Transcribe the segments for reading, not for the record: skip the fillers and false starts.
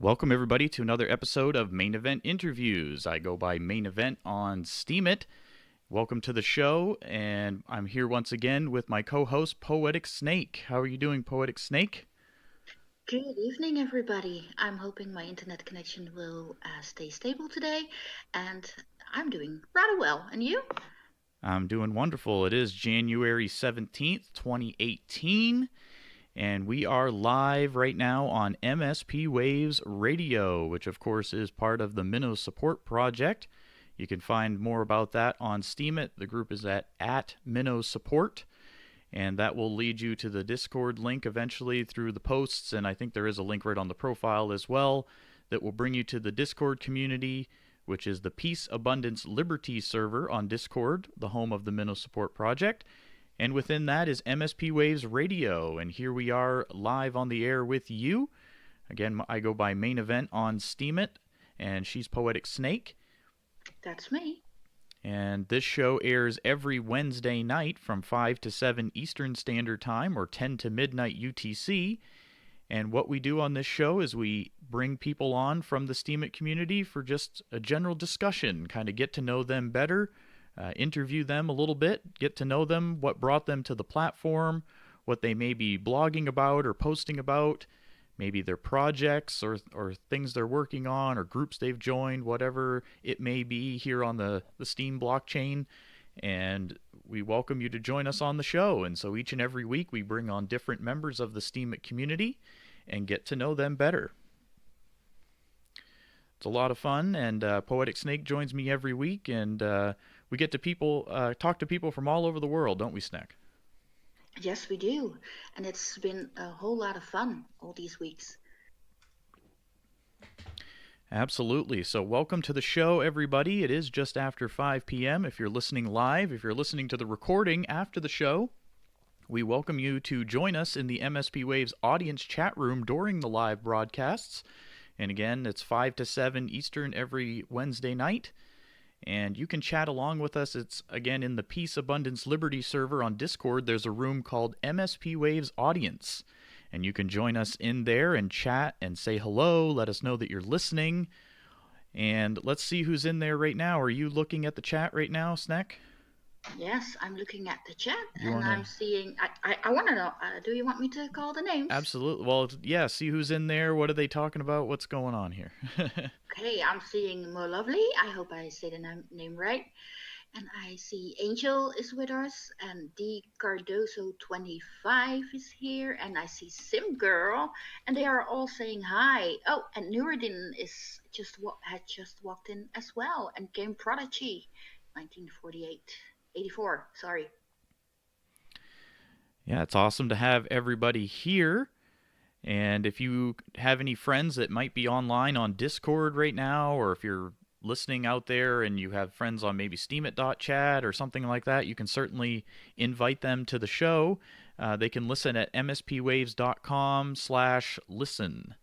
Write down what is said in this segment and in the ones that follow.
Welcome, everybody, to another episode of Main Event Interviews. I go by Main Event on Steemit. Welcome to the show, and I'm here once again with my co-host, Poetic Snake. How are you doing, Poetic Snake? Good evening, everybody. I'm hoping my internet connection will stay stable today, and I'm doing rather well. And you? I'm doing wonderful. It is January 17th, 2018. And we are live right now on MSP Waves Radio, which of course is part of the Minnow Support Project. You can find more about that on Steemit. The group is at Minnow Support, and that will lead you to the Discord link eventually through the posts, and I think there is a link right on the profile as well that will bring you to the Discord community, which is the Peace, Abundance, Liberty server on Discord, the home of the Minnow Support Project. And within that is MSP Waves Radio, and here we are live on the air with you. Again, I go by Main Event on Steemit, and she's Poetic Snake. That's me. And this show airs every Wednesday night from 5 to 7 Eastern Standard Time, or 10 to midnight UTC. And what we do on this show is we bring people on from the Steemit community for just a general discussion, kind of get to know them better, interview them a little bit, get to know them, what brought them to the platform, what they may be blogging about or posting about, maybe their projects or things they're working on or groups they've joined, whatever it may be here on the Steem blockchain. And we welcome you to join us on the show. And so each and every week we bring on different members of the Steemit community and get to know them better. It's a lot of fun, and Poetic Snake joins me every week, and we get to talk to people from all over the world, don't we, Snake? Yes, we do. And it's been a whole lot of fun all these weeks. Absolutely. So welcome to the show, everybody. It is just after 5 p.m. If you're listening live, if you're listening to the recording after the show, we welcome you to join us in the MSP Waves audience chat room during the live broadcasts. And again, it's 5 to 7 Eastern every Wednesday night. And you can chat along with us. It's, again, in the Peace, Abundance, Liberty server on Discord. There's a room called MSP Waves Audience. And you can join us in there and chat and say hello. Let us know that you're listening. And let's see who's in there right now. Are you looking at the chat right now, Snack? Yes, I'm looking at the chat, I'm seeing... I want to know, do you want me to call the names? Absolutely. Well, yeah, see who's in there. What are they talking about? What's going on here? Okay, I'm seeing Mo Lovely. I hope I say the name right. And I see Angel is with us, and D Cardoso 25 is here, and I see Sim Girl, and they are all saying hi. Oh, and Nuruddin had just walked in as well, and Game Prodigy 84, sorry. Yeah, it's awesome to have everybody here. And if you have any friends that might be online on Discord right now, or if you're listening out there and you have friends on maybe steemit.chat or something like that, you can certainly invite them to the show. They can listen at mspwaves.com/listen.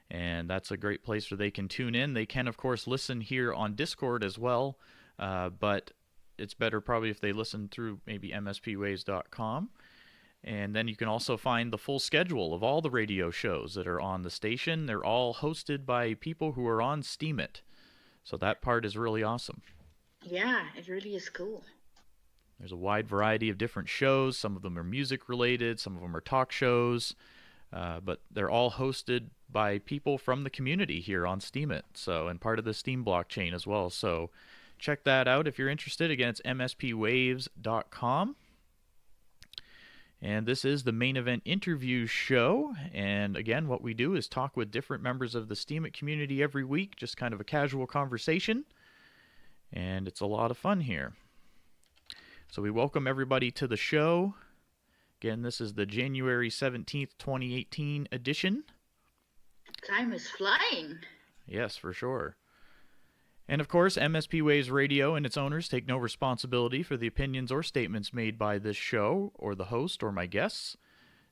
And that's a great place where they can tune in. They can, of course, listen here on Discord as well, but it's better probably if they listen through maybe mspwaves.com. And then you can also find the full schedule of all the radio shows that are on the station. They're all hosted by people who are on Steemit. So that part is really awesome. Yeah, it really is cool. There's a wide variety of different shows. Some of them are music related, some of them are talk shows. But they're all hosted by people from the community here on Steemit. So, and part of the Steem blockchain as well. So check that out if you're interested. Again, it's mspwaves.com. And this is the Main Event Interview Show. And again, what we do is talk with different members of the Steemit community every week, just kind of a casual conversation. And it's a lot of fun here. So we welcome everybody to the show. Again, this is the January 17th, 2018 edition. Time is flying. Yes, for sure. And of course, MSP Waves Radio and its owners take no responsibility for the opinions or statements made by this show, or the host, or my guests.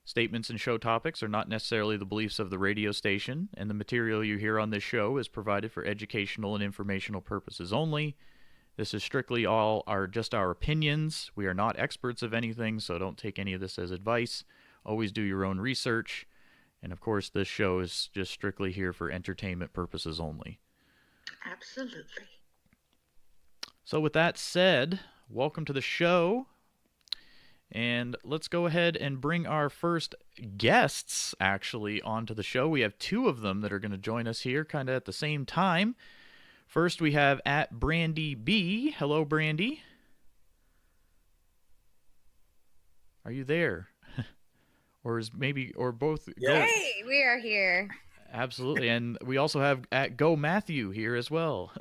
Statements and show topics are not necessarily the beliefs of the radio station, and the material you hear on this show is provided for educational and informational purposes only. This is strictly just our opinions. We are not experts of anything, so don't take any of this as advice. Always do your own research. And of course, this show is just strictly here for entertainment purposes only. Absolutely. So with that said, welcome to the show. And let's go ahead and bring our first guests actually onto the show. We have two of them that are going to join us here kind of at the same time. First, we have at Brandy B. Hello, Brandy. Are you there? Or both? Yes. Hey, we are here. Absolutely. And we also have at Go Matthew here as well.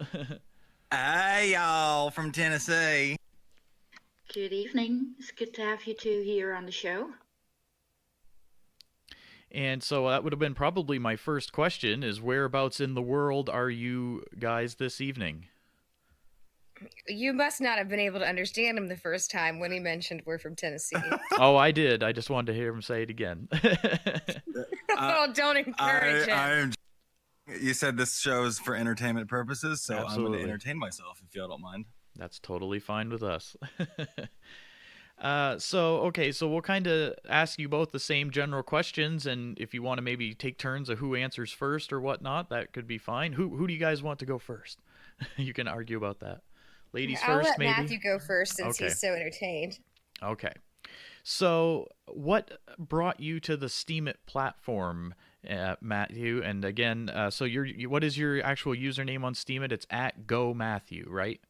Hey, y'all from Tennessee. Good evening. It's good to have you two here on the show. And so that would have been probably my first question is whereabouts in the world are you guys this evening? You must not have been able to understand him the first time when he mentioned we're from Tennessee. Oh, I did. I just wanted to hear him say it again. Oh, don't encourage him. You said this show is for entertainment purposes, so Absolutely. I'm going to entertain myself if y'all don't mind. That's totally fine with us. So we'll kind of ask you both the same general questions, and if you want to maybe take turns of who answers first or whatnot, that could be fine. Who do you guys want to go first? You can argue about that. Ladies I'll first, let maybe? Matthew go first since he's so entertained. Okay. So what brought you to the Steemit platform, Matthew? And again, so what is your actual username on Steemit? It's at Go Matthew, right?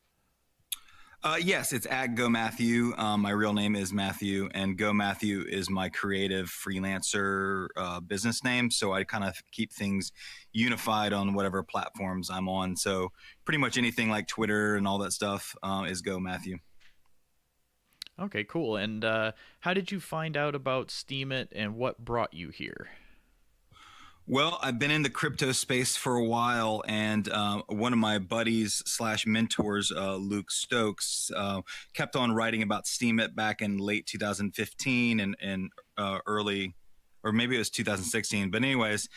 Yes, it's at Go Matthew. My real name is Matthew, and Go Matthew is my creative freelancer business name. So I kind of keep things unified on whatever platforms I'm on. So pretty much anything like Twitter and all that stuff is Go Matthew. Okay, cool. And how did you find out about Steemit, and what brought you here? Well, I've been in the crypto space for a while, and one of my buddies / mentors, Luke Stokes, kept on writing about Steemit back in late 2015 and early, or maybe it was 2016. But anyways,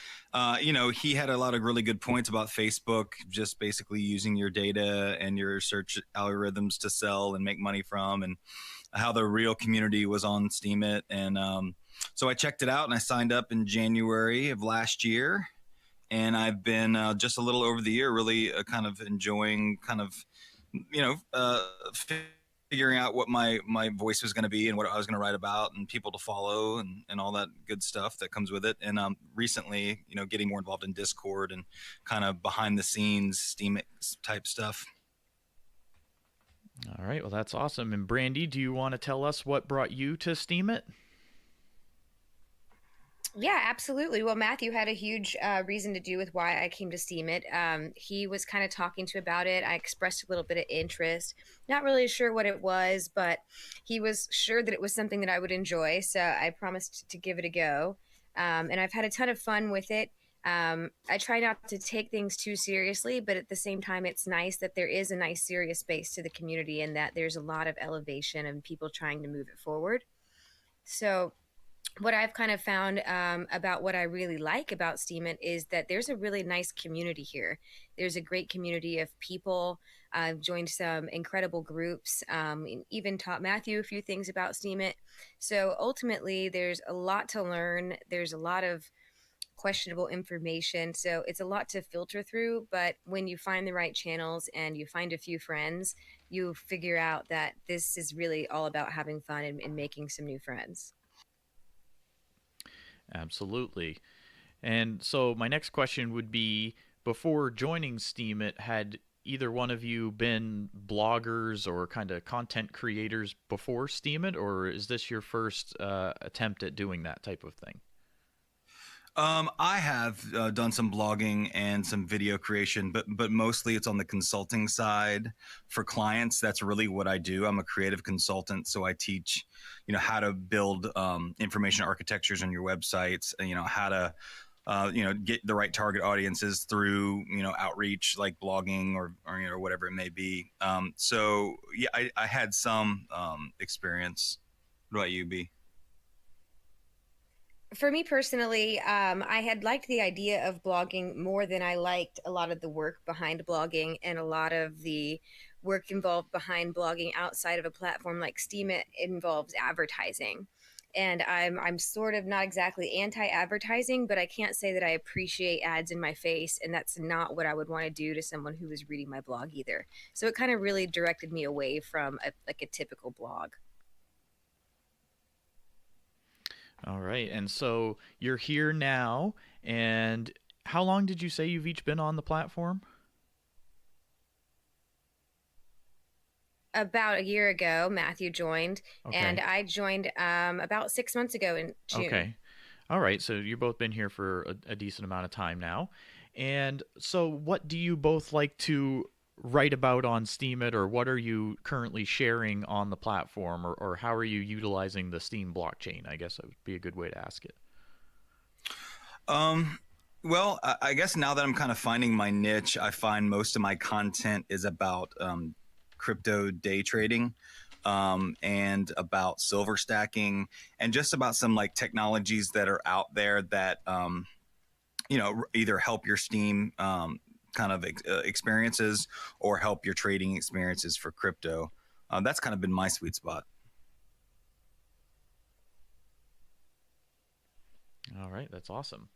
he had a lot of really good points about Facebook, just basically using your data and your search algorithms to sell and make money from, and how the real community was on Steemit. And so I checked it out, and I signed up in January of last year. And I've been just a little over the year really kind of enjoying figuring out what my voice was going to be and what I was going to write about and people to follow and all that good stuff that comes with it. And recently, getting more involved in Discord and kind of behind the scenes Steemit type stuff. All right, well, that's awesome. And Brandy, do you want to tell us what brought you to Steemit? Yeah, absolutely. Well, Matthew had a huge reason to do with why I came to Steemit. He was kind of talking to about it. I expressed a little bit of interest, not really sure what it was, but he was sure that it was something that I would enjoy. So I promised to give it a go. And I've had a ton of fun with it. I try not to take things too seriously, but at the same time, it's nice that there is a nice serious base to the community and that there's a lot of elevation and people trying to move it forward. So what I've kind of found about what I really like about Steemit is that there's a really nice community here. There's a great community of people. I've joined some incredible groups, and even taught Matthew a few things about Steemit. So ultimately, there's a lot to learn. There's a lot of questionable information. So it's a lot to filter through. But when you find the right channels and you find a few friends, you figure out that this is really all about having fun and making some new friends. Absolutely. And so my next question would be, before joining Steemit, had either one of you been bloggers or kind of content creators before Steemit, or is this your first attempt at doing that type of thing? I have done some blogging and some video creation, but mostly it's on the consulting side for clients. That's really what I do. I'm a creative consultant, so I teach, how to build information architectures on your websites, and how to, get the right target audiences through, outreach like blogging or whatever it may be. So yeah, I had some experience. What about you, B? For me personally, I had liked the idea of blogging more than I liked a lot of the work behind blogging and a lot of the work involved behind blogging outside of a platform like Steemit involves advertising. And I'm sort of not exactly anti-advertising, but I can't say that I appreciate ads in my face, and that's not what I would want to do to someone who was reading my blog either. So it kind of really directed me away from a typical blog. All right. And so you're here now, and how long did you say you've each been on the platform? About a year ago, Matthew joined, Okay. and I joined about 6 months ago in June. Okay. All right. So you've both been here for a decent amount of time now. And so what do you both like to write about on Steemit, or what are you currently sharing on the platform, or how are you utilizing the Steem blockchain? I guess that would be a good way to ask it. Well, I guess now that I'm kind of finding my niche, I find most of my content is about crypto day trading, and about silver stacking, and just about some like technologies that are out there that either help your Steem kind of experiences or help your trading experiences for crypto. That's kind of been my sweet spot. All right, that's awesome.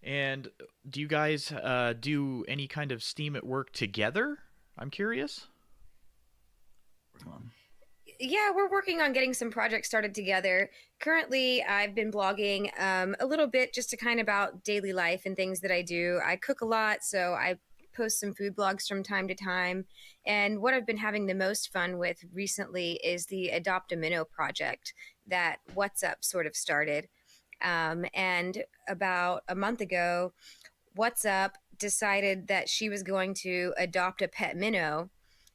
And do you guys do any kind of Steemit work together? I'm curious. Yeah, we're working on getting some projects started together. Currently, I've been blogging a little bit just to kind of about daily life and things that I do. I cook a lot, so I post some food blogs from time to time. And what I've been having the most fun with recently is the Adopt a Minnow project that What's Up sort of started. And about a month ago, What's Up decided that she was going to adopt a pet minnow.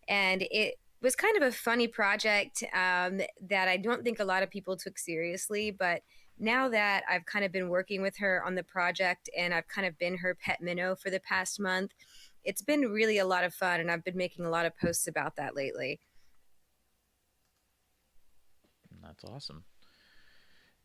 And it was kind of a funny project that I don't think a lot of people took seriously. But now that I've kind of been working with her on the project and I've kind of been her pet minnow for the past month, it's been really a lot of fun. And I've been making a lot of posts about that lately. That's awesome.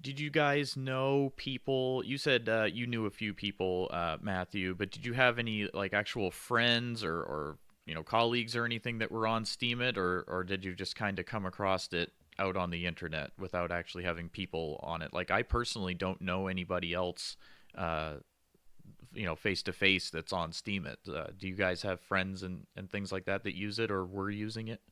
Did you guys know people? You said you knew a few people, Matthew, but did you have any like actual friends or colleagues or anything that were on Steemit, or did you just kind of come across it out on the internet without actually having people on it? Like, I personally don't know anybody else, face to face that's on Steemit. Do you guys have friends and things like that use it or were using it?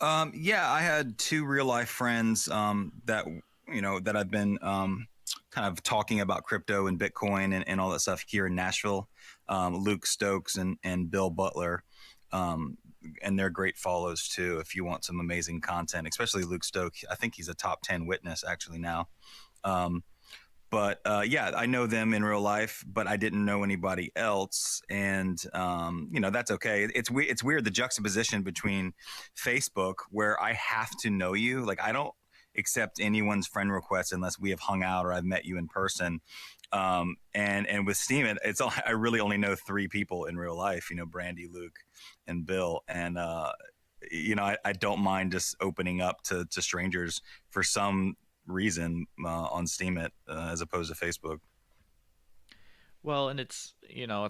Yeah, I had two real life friends that I've been kind of talking about crypto and Bitcoin and all that stuff here in Nashville. Luke Stokes and Bill Butler, and they're great follows too. If you want some amazing content, especially Luke Stokes, I think he's a top 10 witness actually now. But yeah, I know them in real life, but I didn't know anybody else, and that's okay. It's weird the juxtaposition between Facebook, where I have to know you. Like, I don't accept anyone's friend requests unless we have hung out or I've met you in person. And with Steemit, I really only know three people in real life. Brandy, Luke, and Bill, and I don't mind just opening up to strangers for some reason on Steemit as opposed to Facebook. Well, and it's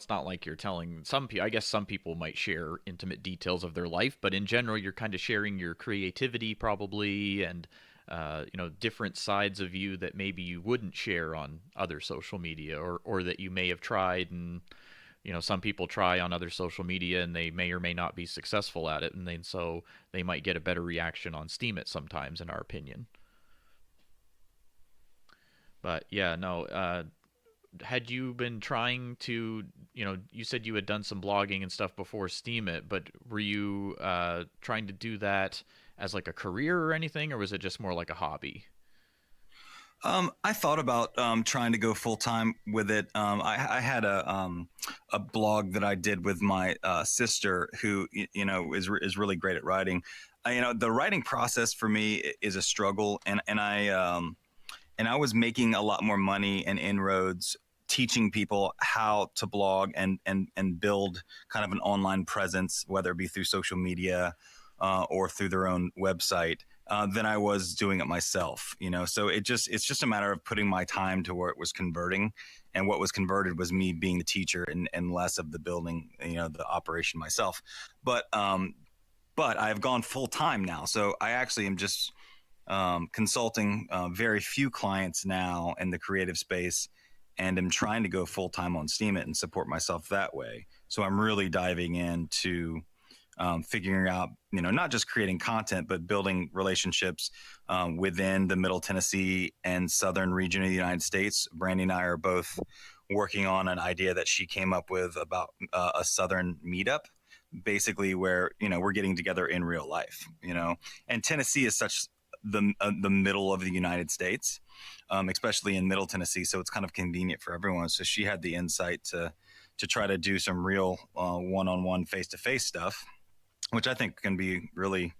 not like you're telling some people. I guess some people might share intimate details of their life, but in general, you're kind of sharing your creativity probably, and different sides of you that maybe you wouldn't share on other social media, or that you may have tried, and some people try on other social media and they may or may not be successful at it, and then so they might get a better reaction on Steemit sometimes, in our opinion. But yeah, no. Had you been trying to, you said you had done some blogging and stuff before Steemit, but were you trying to do that as like a career or anything, or was it just more like a hobby? I thought about trying to go full time with it. I had a blog that I did with my sister, who is really great at writing. The writing process for me is a struggle, and I was making a lot more money and inroads teaching people how to blog and build kind of an online presence, whether it be through social media or through their own website, than I was doing it myself. So it's just a matter of putting my time to where it was converting, and what was converted was me being the teacher and less of the building, the operation myself. But I've gone full time now, so I actually am just consulting very few clients now in the creative space, and am trying to go full time on Steemit and support myself that way. So I'm really diving into figuring out, not just creating content, but building relationships within the Middle Tennessee and Southern region of the United States. Brandy and I are both working on an idea that she came up with about a Southern meetup, basically where, we're getting together in real life, and Tennessee is such the middle of the United States, especially in Middle Tennessee. So it's kind of convenient for everyone. So she had the insight to try to do some real one-on-one face-to-face stuff, which I think can be really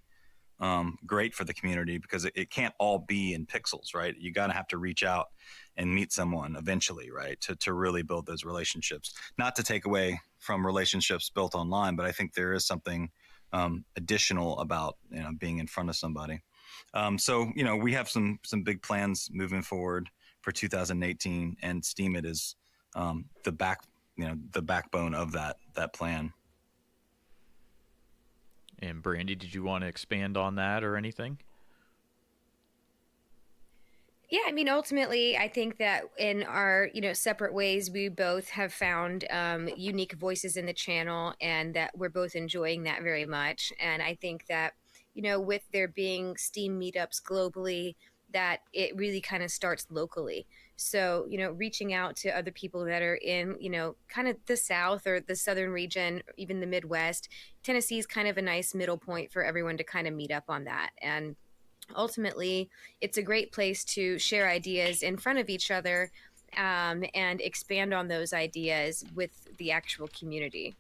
great for the community, because it can't all be in pixels, right? You got to have to reach out and meet someone eventually, right? To really build those relationships, not to take away from relationships built online, but I think there is something additional about, being in front of somebody. So, we have some big plans moving forward for 2018, and Steemit is the backbone of that plan. And Brandy, did you want to expand on that or anything? Yeah, I mean, ultimately, I think that in our, separate ways, we both have found unique voices in the channel, and that we're both enjoying that very much. And I think that, with there being Steem meetups globally, that it really kind of starts locally. So, reaching out to other people that are in, kind of the South or the Southern region, even the Midwest, Tennessee is kind of a nice middle point for everyone to kind of meet up on that. And ultimately, it's a great place to share ideas in front of each other and expand on those ideas with the actual community.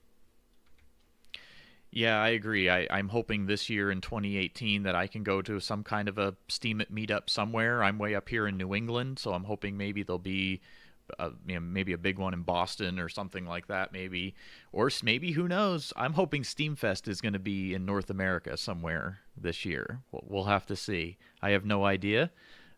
Yeah, I agree. I'm hoping this year in 2018 that I can go to some kind of a Steemit meetup somewhere. I'm way up here in New England, so I'm hoping maybe there'll be maybe a big one in Boston or something like that, maybe. Or maybe, who knows? I'm hoping Steamfest is going to be in North America somewhere this year. We'll have to see. I have no idea,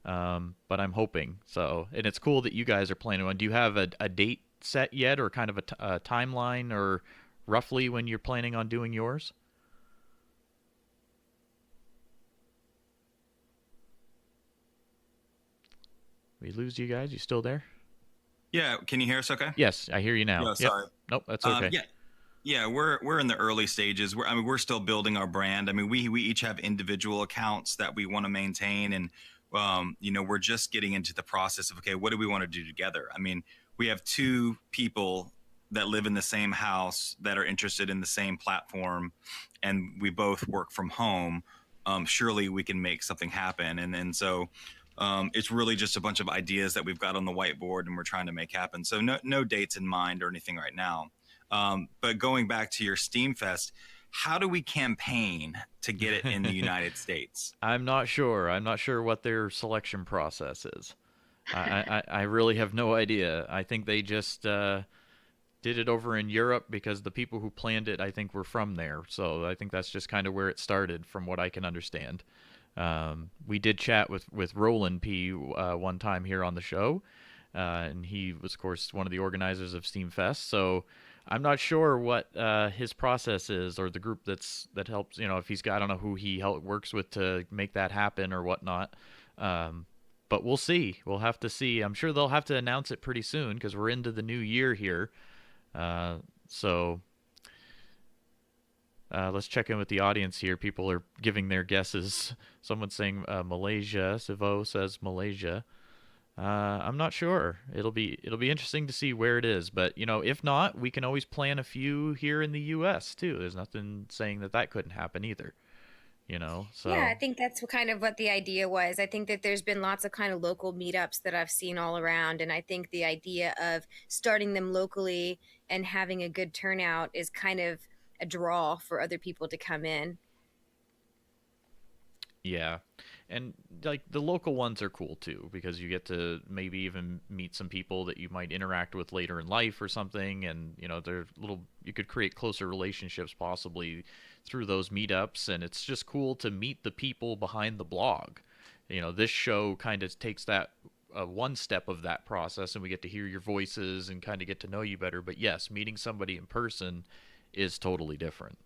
but I'm hoping. So, and it's cool that you guys are planning on. Do you have a date set yet, or kind of a timeline, or roughly when you're planning on doing yours? We lose you guys? You still there? Yeah, can you hear us okay? Yes, I hear you now. Yeah, sorry. Yep. Nope, that's okay. Yeah, we're in the early stages. We're still building our brand. I mean, we each have individual accounts that we want to maintain, and we're just getting into the process of, okay, what do we want to do together? I mean, we have two people that live in the same house that are interested in the same platform, and we both work from home. Surely we can make something happen. And so it's really just a bunch of ideas that we've got on the whiteboard and we're trying to make happen. So no dates in mind or anything right now. But going back to your Steamfest, how do we campaign to get it in the United States? I'm not sure. I'm not sure what their selection process is. I really have no idea. I think they just did it over in Europe because the people who planned it, I think, were from there. So I think that's just kind of where it started, from what I can understand. We did chat with Roland P. One time here on the show, and he was, of course, one of the organizers of Steamfest. So I'm not sure what his process is, or the group that helps. If he's got, I don't know who he works with to make that happen or whatnot. But we'll see. We'll have to see. I'm sure they'll have to announce it pretty soon because we're into the new year here. So let's check in with the audience here. People are giving their guesses. Someone's saying Malaysia. Sivo says Malaysia. I'm not sure. It'll be interesting to see where it is. But if not, we can always plan a few here in the U.S. too. There's nothing saying that couldn't happen either. So yeah, I think that's kind of what the idea was. I think that there's been lots of kind of local meetups that I've seen all around, and I think the idea of starting them locally and having a good turnout is kind of a draw for other people to come in. Yeah, and like the local ones are cool too, because you get to maybe even meet some people that you might interact with later in life or something, and they're you could create closer relationships possibly through those meetups, and it's just cool to meet the people behind the blog. This show kind of takes that one step of that process, and we get to hear your voices and kind of get to know you better. But yes, meeting somebody in person is totally different.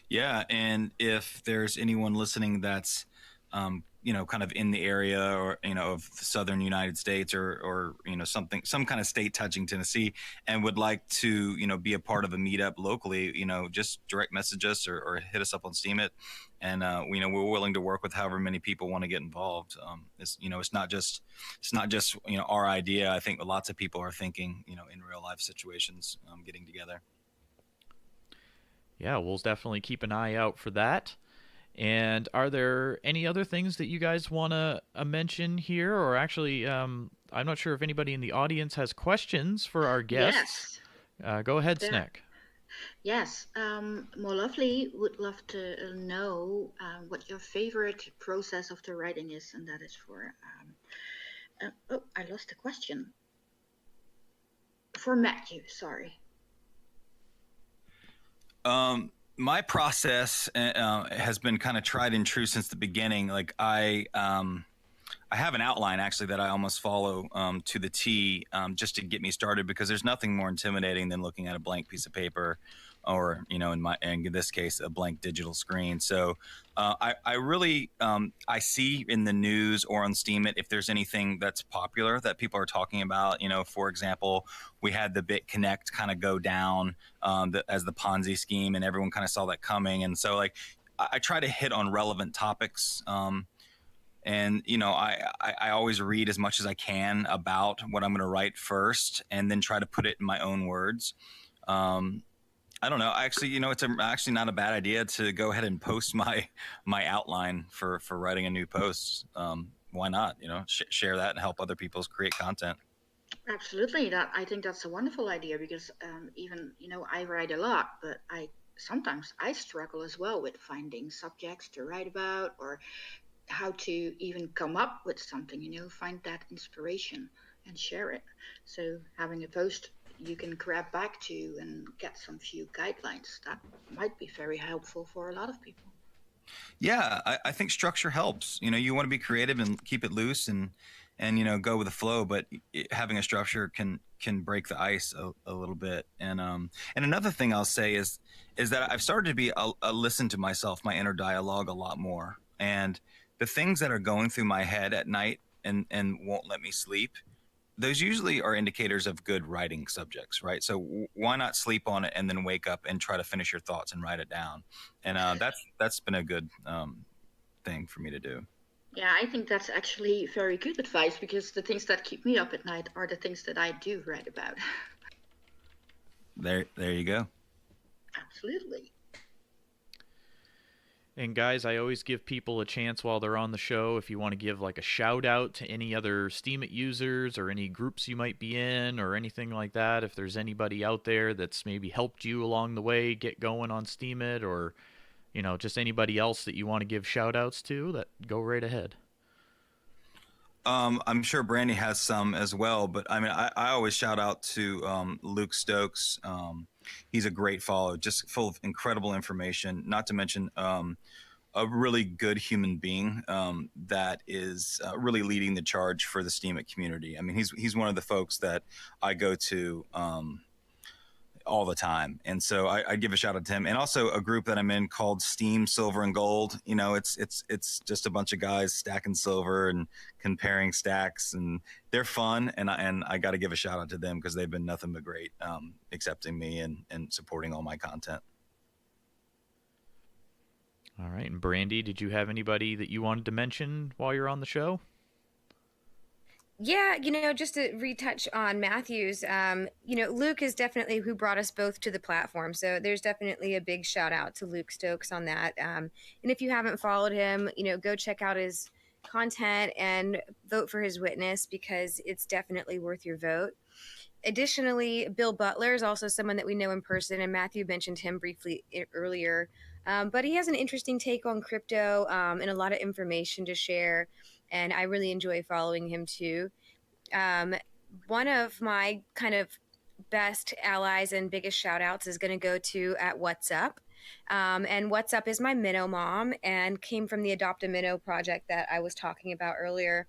Yeah, and if there's anyone listening that's kind of in the area or, of the southern United States or some kind of state touching Tennessee and would like to, be a part of a meetup locally, just direct message us or hit us up on Steemit. And, we're willing to work with however many people want to get involved. It's not just, our idea. I think lots of people are thinking, in real life situations, getting together. Yeah, we'll definitely keep an eye out for that. And are there any other things that you guys want to mention here? Or actually, I'm not sure if anybody in the audience has questions for our guests. Yes. Go ahead, Snack. Yes. More Lovely would love to know what your favorite process of the writing is. And that is for... I lost the question. For Matthew, sorry. My process has been kind of tried and true since the beginning. Like I have an outline actually that I almost follow to the T just to get me started, because there's nothing more intimidating than looking at a blank piece of paper or, in this case, a blank digital screen. So I really I see in the news or on Steemit if there's anything that's popular that people are talking about. For example, we had the BitConnect kind of go down as the Ponzi scheme, and everyone kind of saw that coming. And so I try to hit on relevant topics. And, I always read as much as I can about what I'm going to write first and then try to put it in my own words. I don't know. Actually, it's actually not a bad idea to go ahead and post my outline for writing a new post. Why not? Share that and help other people create content. Absolutely. I think that's a wonderful idea, because even, I write a lot, but sometimes I struggle as well with finding subjects to write about, or how to even come up with something, find that inspiration and share it. So having a post you can grab back to and get some few guidelines, that might be very helpful for a lot of people. Yeah, I think structure helps. You want to be creative and keep it loose and go with the flow, but having a structure can break the ice a little bit. And another thing I'll say is that I've started to be listen to myself, my inner dialogue a lot more. And the things that are going through my head at night and won't let me sleep, those usually are indicators of good writing subjects, right? So why not sleep on it and then wake up and try to finish your thoughts and write it down? And that's been a good thing for me to do. Yeah, I think that's actually very good advice, because the things that keep me up at night are the things that I do write about. There you go. Absolutely. And guys, I always give people a chance while they're on the show. If you want to give like a shout out to any other Steemit users or any groups you might be in or anything like that, if there's anybody out there that's maybe helped you along the way get going on Steemit, or just anybody else that you want to give shout outs to, that go right ahead. I'm sure Brandy has some as well, but I mean, I always shout out to Luke Stokes. He's a great follow, just full of incredible information, not to mention a really good human being that is really leading the charge for the Steemit community. I mean, he's one of the folks that I go to all the time. And so I give a shout out to him, and also a group that I'm in called Steam, Silver and Gold. It's just a bunch of guys stacking silver and comparing stacks, and they're fun. And I got to give a shout out to them, because they've been nothing but great, accepting me and supporting all my content. All right. And Brandy, did you have anybody that you wanted to mention while you're on the show? Yeah, just to retouch on Matthew's, Luke is definitely who brought us both to the platform. So there's definitely a big shout out to Luke Stokes on that. And if you haven't followed him, go check out his content and vote for his witness, because it's definitely worth your vote. Additionally, Bill Butler is also someone that we know in person, and Matthew mentioned him briefly earlier. But he has an interesting take on crypto and a lot of information to share. And I really enjoy following him too. One of my kind of best allies and biggest shout outs is going to go to at What's Up. And What's Up is my minnow mom and came from the Adopt a Minnow project that I was talking about earlier.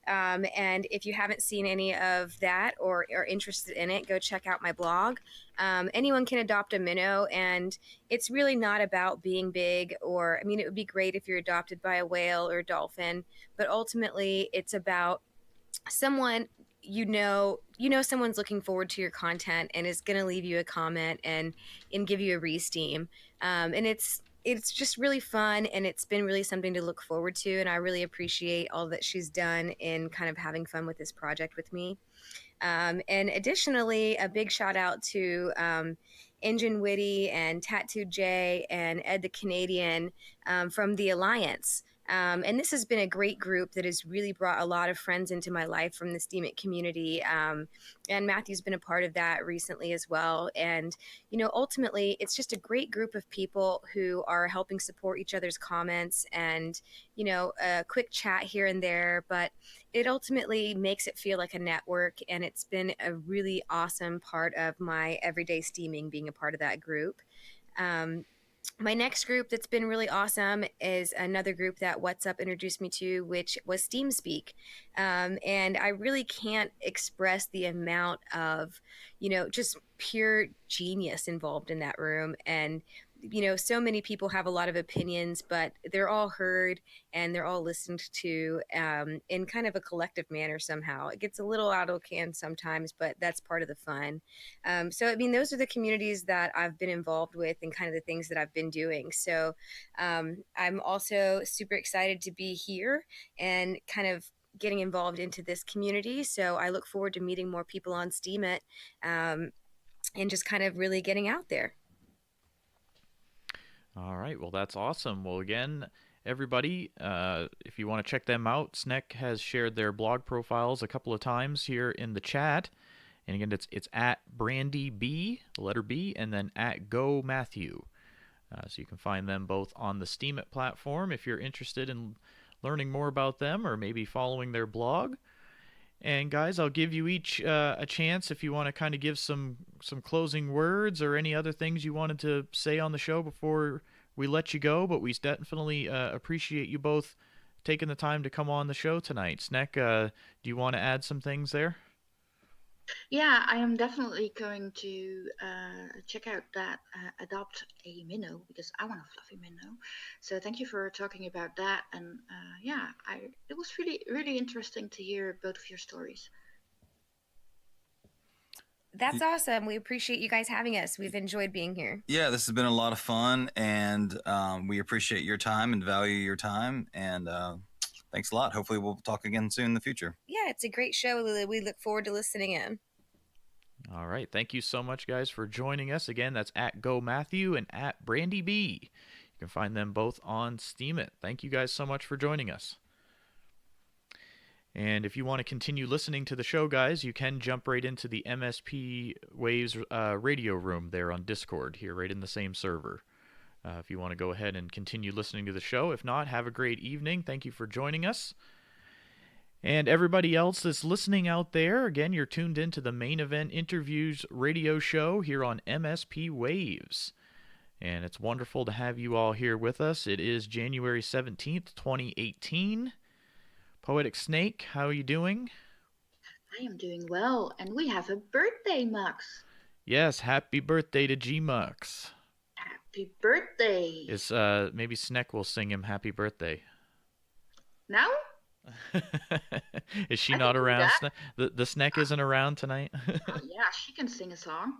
And if you haven't seen any of that or are interested in it, go check out my blog. Anyone can adopt a minnow, and it's really not about being big, or, I mean, it would be great if you're adopted by a whale or a dolphin, but ultimately it's about someone, someone's looking forward to your content and is going to leave you a comment and give you a re-steam. And it's just really fun, and it's been really something to look forward to. And I really appreciate all that she's done in kind of having fun with this project with me. And additionally, a big shout out to Engine Witty and Tattooed J and Ed the Canadian from the Alliance. And this has been a great group that has really brought a lot of friends into my life from the Steemit community. And Matthew's been a part of that recently as well. And, ultimately, it's just a great group of people who are helping support each other's comments and, a quick chat here and there. But it ultimately makes it feel like a network. And it's been a really awesome part of my everyday steaming, being a part of that group. My next group that's been really awesome is another group that What's Up introduced me to, which was Steam Speak. And I really can't express the amount of, just pure genius involved in that room. And, so many people have a lot of opinions, but they're all heard and they're all listened to in kind of a collective manner somehow. It gets a little out of hand sometimes, but that's part of the fun. So, those are the communities that I've been involved with and kind of the things that I've been doing. So I'm also super excited to be here and kind of getting involved into this community. So I look forward to meeting more people on Steemit and just kind of really getting out there. All right. Well, that's awesome. Well, again, everybody, if you want to check them out, Snek has shared their blog profiles a couple of times here in the chat. And again, it's at Brandy B, the letter B, and then at Go Matthew. So you can find them both on the Steemit platform if you're interested in learning more about them or maybe following their blog. And guys, I'll give you each a chance if you want to kind of give some closing words or any other things you wanted to say on the show before we let you go. But we definitely appreciate you both taking the time to come on the show tonight. Snek, do you want to add some things there? Yeah, I am definitely going to check out that Adopt a Minnow, because I want a fluffy minnow. So thank you for talking about that. And it was really, really interesting to hear both of your stories. That's awesome. We appreciate you guys having us. We've enjoyed being here. Yeah, this has been a lot of fun, and we appreciate your time and value your time. And thanks a lot. Hopefully we'll talk again soon in the future. Yeah, it's a great show, Lily. We look forward to listening in. All right. Thank you so much, guys, for joining us. Again, that's at Go Matthew and at Brandy B. You can find them both on Steemit. Thank you guys so much for joining us. And if you want to continue listening to the show, guys, you can jump right into the MSP Waves radio room there on Discord here, right in the same server. If you want to go ahead and continue listening to the show. If not, have a great evening. Thank you for joining us. And everybody else that's listening out there, again, you're tuned into the Main Event Interviews radio show here on MSP Waves. And it's wonderful to have you all here with us. It is January 17th, 2018. Poetic Snake, how are you doing? I am doing well, and we have a birthday, Max. Yes, happy birthday to G-Mux. Happy birthday. Is maybe Snek will sing him happy birthday. Now? Is she not around? The Snek isn't around tonight? Yeah, she can sing a song.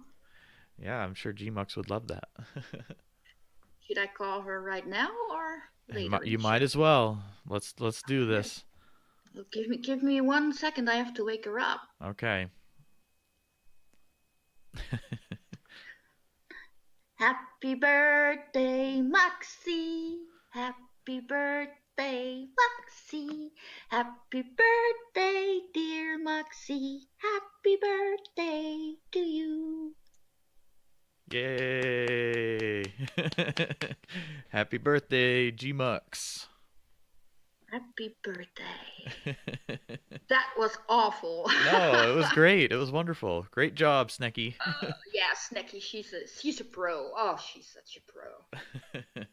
Yeah, I'm sure G-Mux would love that. Should I call her right now or later? You might as well. Let's do this. Well, give me 1 second. I have to wake her up. Okay. Happy birthday, Moxie. Happy birthday, Moxie. Happy birthday, dear Moxie. Happy birthday to you. Yay! Happy birthday, G-Mux. Happy birthday. That was awful. No, it was great. It was wonderful. Great job, Snecky. Yeah, Snecky, she's a pro. Oh, she's such a pro.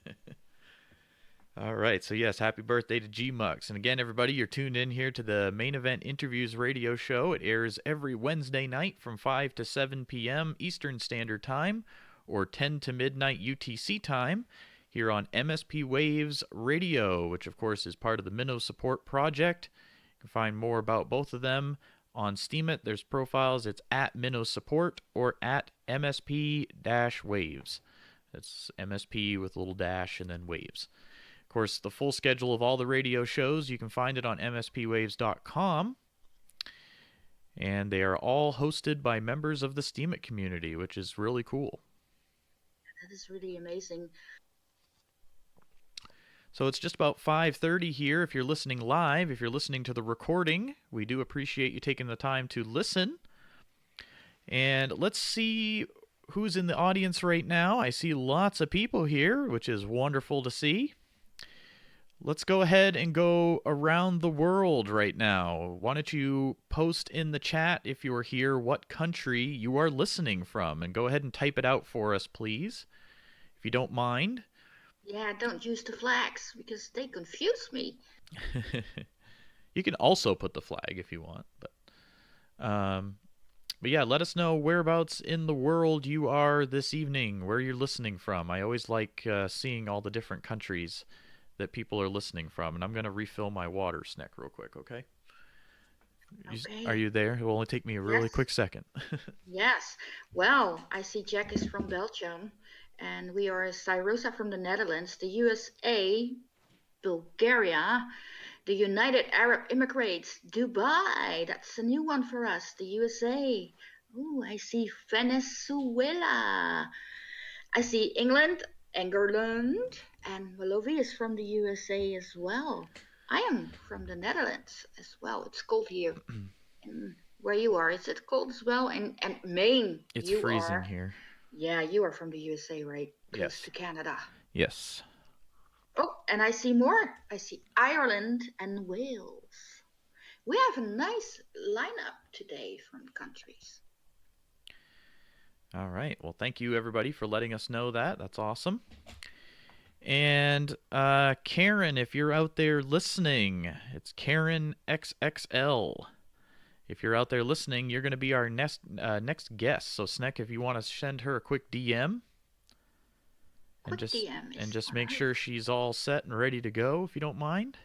All right, so yes, happy birthday to G-Mux. And again, everybody, you're tuned in here to the Main Event Interviews radio show. It airs every Wednesday night from 5 to 7 p.m. Eastern Standard Time, or 10 to midnight UTC time, here on MSP Waves Radio, which of course is part of the Minnow Support Project. You can find more about both of them on Steemit. There's profiles. It's at Minnow Support or at MSP-Waves. That's MSP with a little dash and then waves. Of course, the full schedule of all the radio shows, you can find it on MSPWaves.com. And they are all hosted by members of the Steemit community, which is really cool. That is really amazing. So it's just about 5:30 here if you're listening live. If you're listening to the recording, we do appreciate you taking the time to listen. And let's see who's in the audience right now. I see lots of people here, which is wonderful to see. Let's go ahead and go around the world right now. Why don't you post in the chat if you're here what country you are listening from, and go ahead and type it out for us, please, if you don't mind. Yeah, don't use the flags because they confuse me. You can also put the flag if you want, but yeah, let us know whereabouts in the world you are this evening, where you're listening from. I always like seeing all the different countries that people are listening from, and I'm going to refill my water snack real quick, okay? Okay. Are you there? It will only take me a really quick second. Yes. Well, I see Jack is from Belgium, and we are Cyrosa from the Netherlands, the USA, Bulgaria, the United Arab Emirates, Dubai. That's a new one for us, the USA. Oh, I see Venezuela. I see England, Engeland, and Malawi is from the USA as well. I am from the Netherlands as well. It's cold here. And where you are, is it cold as well? And Maine. It's freezing here. Yeah, you are from the USA, right? Close Yes. to Canada. Yes. Oh, and I see more. I see Ireland and Wales. We have a nice lineup today from countries. All right. Well, thank you, everybody, for letting us know that. That's awesome. And Karen, if you're out there listening, it's Karen XXL. If you're out there listening, you're going to be our next guest. So, Sneck, if you want to send her a quick DM. And just make sure she's all set and ready to go, if you don't mind.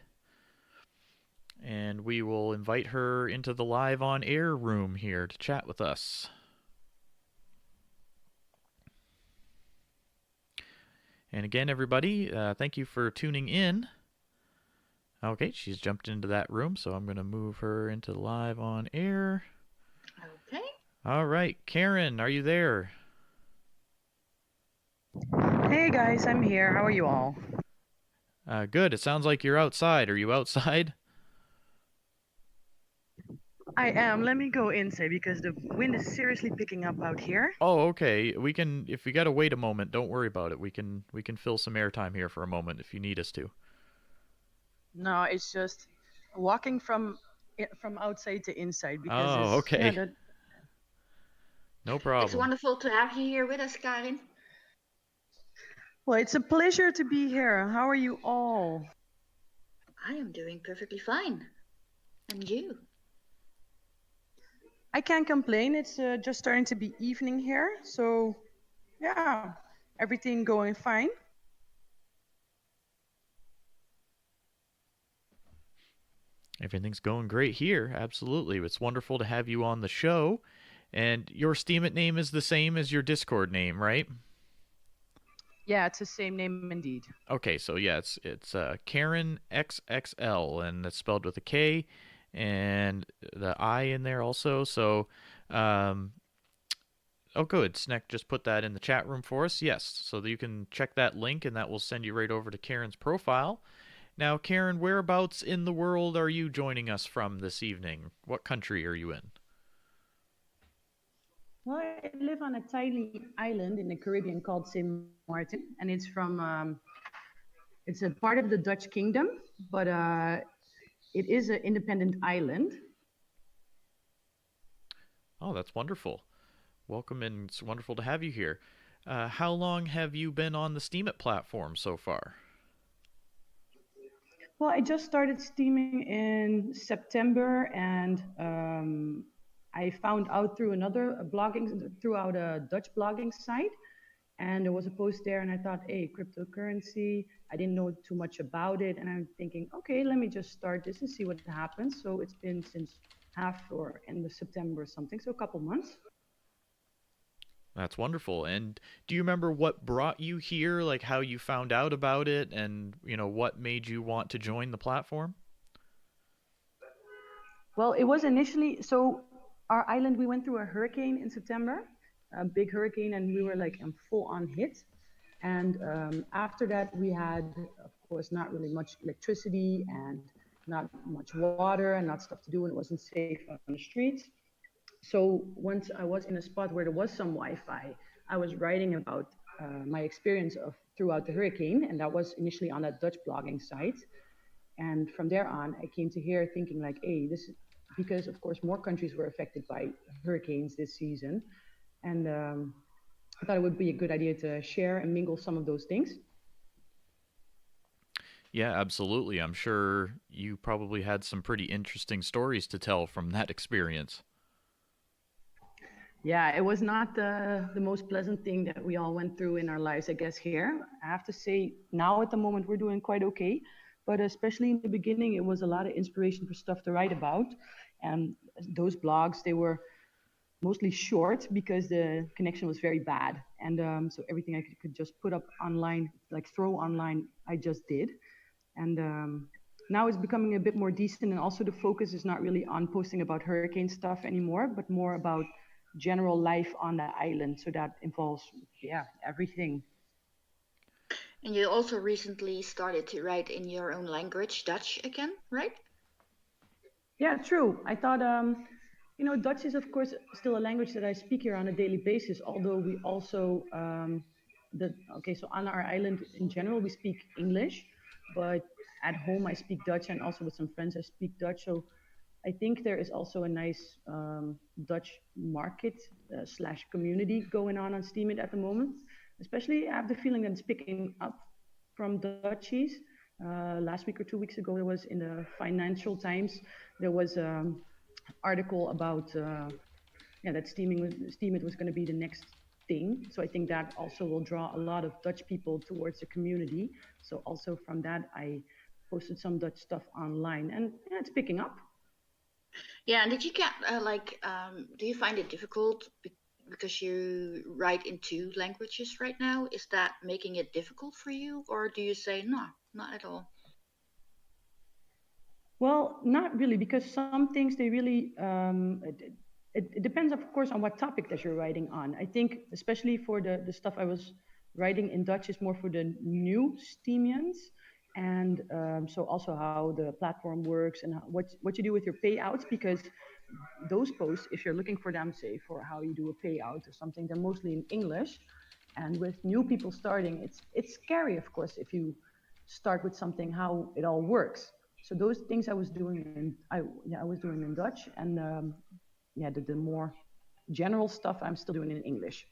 And we will invite her into the live on air room here to chat with us. And again, everybody, thank you for tuning in. Okay, she's jumped into that room, so I'm going to move her into the live on air. Okay. All right, Karen, are you there? Hey guys, I'm here. How are you all? Good. It sounds like you're outside. Are you outside? I am. Let me go inside because the wind is seriously picking up out here. Oh, okay. We can, if we got to wait a moment, don't worry about it. We can fill some airtime here for a moment if you need us to. No, it's just walking from outside to inside because Oh, okay. Yeah, No problem. It's wonderful to have you here with us, Karin. Well, it's a pleasure to be here. How are you all? I am doing perfectly fine. And you? I can't complain. It's just starting to be evening here. So, yeah, everything going fine. Everything's going great here. Absolutely. It's wonderful to have you on the show. And your Steemit name is the same as your Discord name, right? Yeah, it's the same name indeed. Okay, so yeah, it's Karen XXL, and it's spelled with a K and the I in there also. So, oh, good. Sneck just put that in the chat room for us. Yes, so that you can check that link, and that will send you right over to Karen's profile. Now, Karen, whereabouts in the world are you joining us from this evening? What country are you in? Well, I live on a tiny island in the Caribbean called Saint Martin, and it's from it's a part of the Dutch kingdom, but it is an independent island. Oh, that's wonderful. Welcome, and it's wonderful to have you here. How long have you been on the Steemit platform so far? Well, I just started steaming in September, and I found out through throughout a Dutch blogging site, and there was a post there, and I thought, hey, cryptocurrency. I didn't know too much about it, and I'm thinking, okay, let me just start this and see what happens. So it's been since half or end of September or something, so a couple months. That's wonderful. And do you remember what brought you here, like how you found out about it and, what made you want to join the platform? Well, it was initially, so our island, we went through a hurricane in September, a big hurricane, and we were like full on hit. And after that, we had, of course, not really much electricity and not much water and not stuff to do, and it wasn't safe on the streets. So once I was in a spot where there was some Wi-Fi, I was writing about my experience throughout the hurricane, and that was initially on that Dutch blogging site. And from there on, I came to here thinking like, hey, this is because of course more countries were affected by hurricanes this season, and I thought it would be a good idea to share and mingle some of those things. Yeah, absolutely. I'm sure you probably had some pretty interesting stories to tell from that experience. Yeah, it was not the most pleasant thing that we all went through in our lives, I guess, here. I have to say, now at the moment, we're doing quite okay. But especially in the beginning, it was a lot of inspiration for stuff to write about. And those blogs, they were mostly short because the connection was very bad. And so everything I could just put up online, like throw online, I just did. And now it's becoming a bit more decent. And also the focus is not really on posting about hurricane stuff anymore, but more about general life on the island. So that involves, everything. And you also recently started to write in your own language, Dutch again, right? Yeah, true. I thought, Dutch is of course still a language that I speak here on a daily basis, although we also, so on our island in general, we speak English, but at home I speak Dutch, and also with some friends I speak Dutch. So I think there is also a nice Dutch market / community going on Steemit at the moment. Especially, I have the feeling that it's picking up from Dutchies. Last week or 2 weeks ago, there was in the Financial Times, there was an article about that Steemit was going to be the next thing. So I think that also will draw a lot of Dutch people towards the community. So also from that, I posted some Dutch stuff online, and it's picking up. Yeah, and did you get do you find it difficult because you write in 2 languages right now? Is that making it difficult for you, or do you say no, not at all? Well, not really, because some things they really it depends, of course, on what topic that you're writing on. I think especially for the stuff I was writing in Dutch is more for the new Steemians. And so also how the platform works and what you do with your payouts, because those posts, if you're looking for them, say for how you do a payout or something, they're mostly in English. And with new people starting, it's scary, of course, if you start with something, how it all works. So those things I was doing I was doing in Dutch, and the more general stuff I'm still doing in English.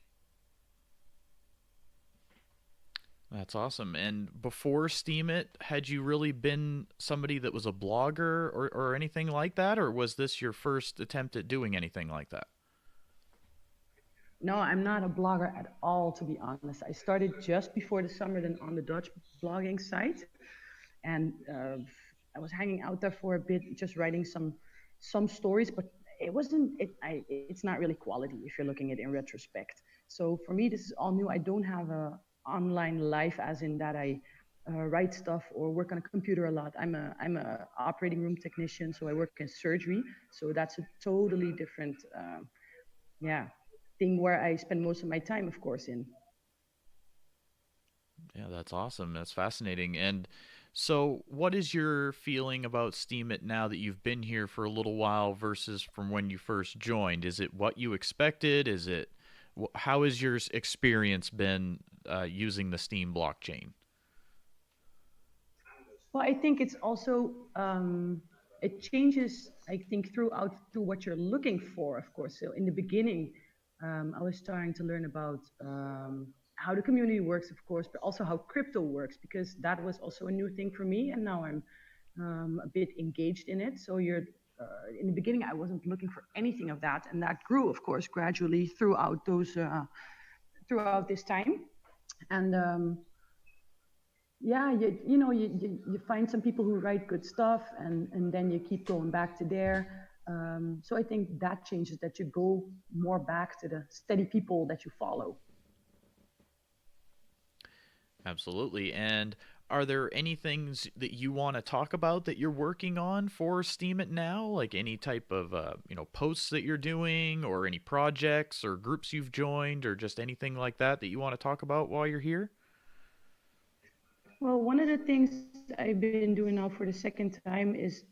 That's awesome. And before Steemit, had you really been somebody that was a blogger or anything like that? Or was this your first attempt at doing anything like that? No, I'm not a blogger at all, to be honest. I started just before the summer then on the Dutch blogging site. And I was hanging out there for a bit, just writing some stories, but it's not really quality if you're looking at it in retrospect. So for me, this is all new. I don't have a online life as in that I write stuff or work on a computer a lot. I'm a operating room technician, so I work in surgery. So that's a totally different thing where I spend most of my time, of course, in. Yeah, that's awesome. That's fascinating. And so what is your feeling about Steemit now that you've been here for a little while versus from when you first joined? Is it what you expected? How has your experience been using the Steem blockchain? Well, I think it's also, it changes, I think, through what you're looking for, of course. So in the beginning, I was starting to learn about how the community works, of course, but also how crypto works, because that was also a new thing for me. And now I'm a bit engaged in it. So you're in the beginning, I wasn't looking for anything of that, and that grew, of course, gradually throughout throughout this time. And yeah, you find some people who write good stuff, and then you keep going back to there. So I think that changes, that you go more back to the steady people that you follow. Absolutely. And are there any things that you want to talk about that you're working on for Steemit now? Like any type of posts that you're doing, or any projects or groups you've joined, or just anything like that that you want to talk about while you're here? Well, one of the things I've been doing now for the second time is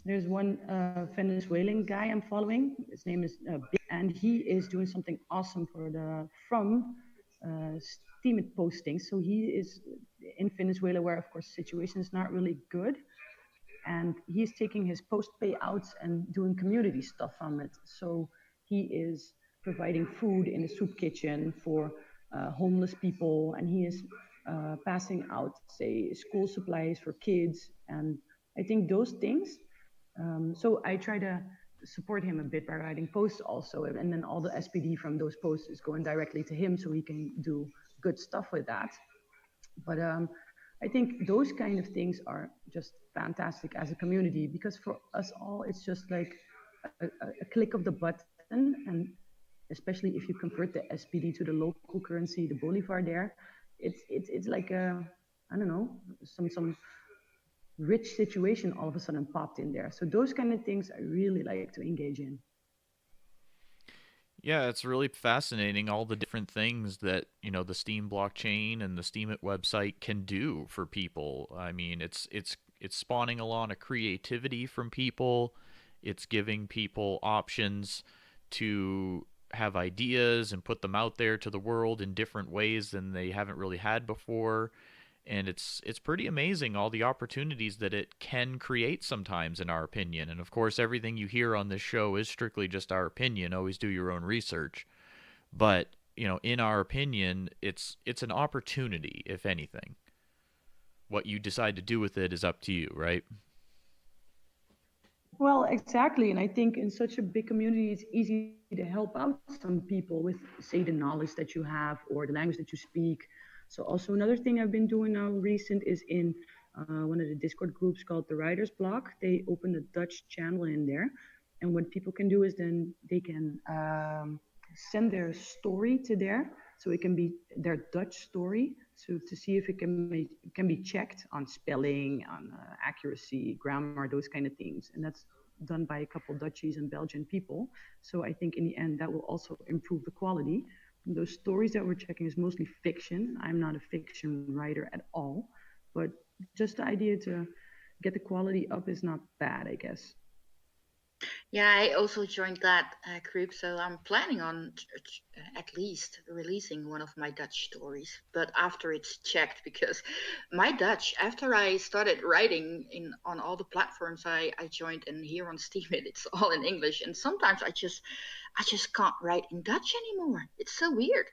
there's one Venezuelan guy I'm following. His name is and he is doing something awesome from Steemit postings. So he is in Venezuela, where of course the situation is not really good, and he's taking his post payouts and doing community stuff from it. So he is providing food in a soup kitchen for homeless people, and he is passing out, say, school supplies for kids. And I think those things, so I try to support him a bit by writing posts also, and then all the SPD from those posts is going directly to him, so he can do good stuff with that. But I think those kind of things are just fantastic as a community, because for us all, it's just like a click of the button. And especially if you convert the SPD to the local currency, the Bolivar there, it's like I don't know, some rich situation all of a sudden popped in there. So those kind of things I really like to engage in. Yeah, it's really fascinating, all the different things that, the Steem blockchain and the Steemit website can do for people. I mean, it's spawning a lot of creativity from people. It's giving people options to have ideas and put them out there to the world in different ways than they haven't really had before. And it's pretty amazing, all the opportunities that it can create sometimes, in our opinion. And of course, everything you hear on this show is strictly just our opinion. Always do your own research. But, in our opinion, it's an opportunity, if anything. What you decide to do with it is up to you, right? Well, exactly. And I think in such a big community, it's easy to help out some people with, say, the knowledge that you have or the language that you speak. So also another thing I've been doing now recent is in one of the Discord groups called the Writers Block. They opened a Dutch channel in there. And what people can do is then they can send their story to there. So it can be their Dutch story. So to see if it can be checked on spelling, on accuracy, grammar, those kind of things. And that's done by a couple Dutchies and Belgian people. So I think in the end, that will also improve the quality. Those stories that we're checking is mostly fiction. I'm not a fiction writer at all, but just the idea to get the quality up is not bad, I guess. Yeah, I also joined that group, so I'm planning on at least releasing one of my Dutch stories, but after it's checked, because my Dutch, after I started writing on all the platforms I joined, and here on Steemit, it's all in English, and sometimes I just can't write in Dutch anymore. It's so weird.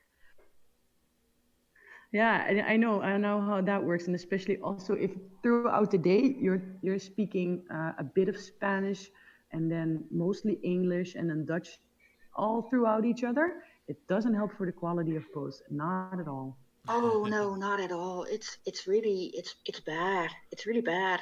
Yeah, I know how that works, and especially also if throughout the day you're speaking a bit of Spanish, and then mostly English, and then Dutch, all throughout each other. It doesn't help for the quality of posts, not at all. Oh no, not at all. It's really bad. It's really bad.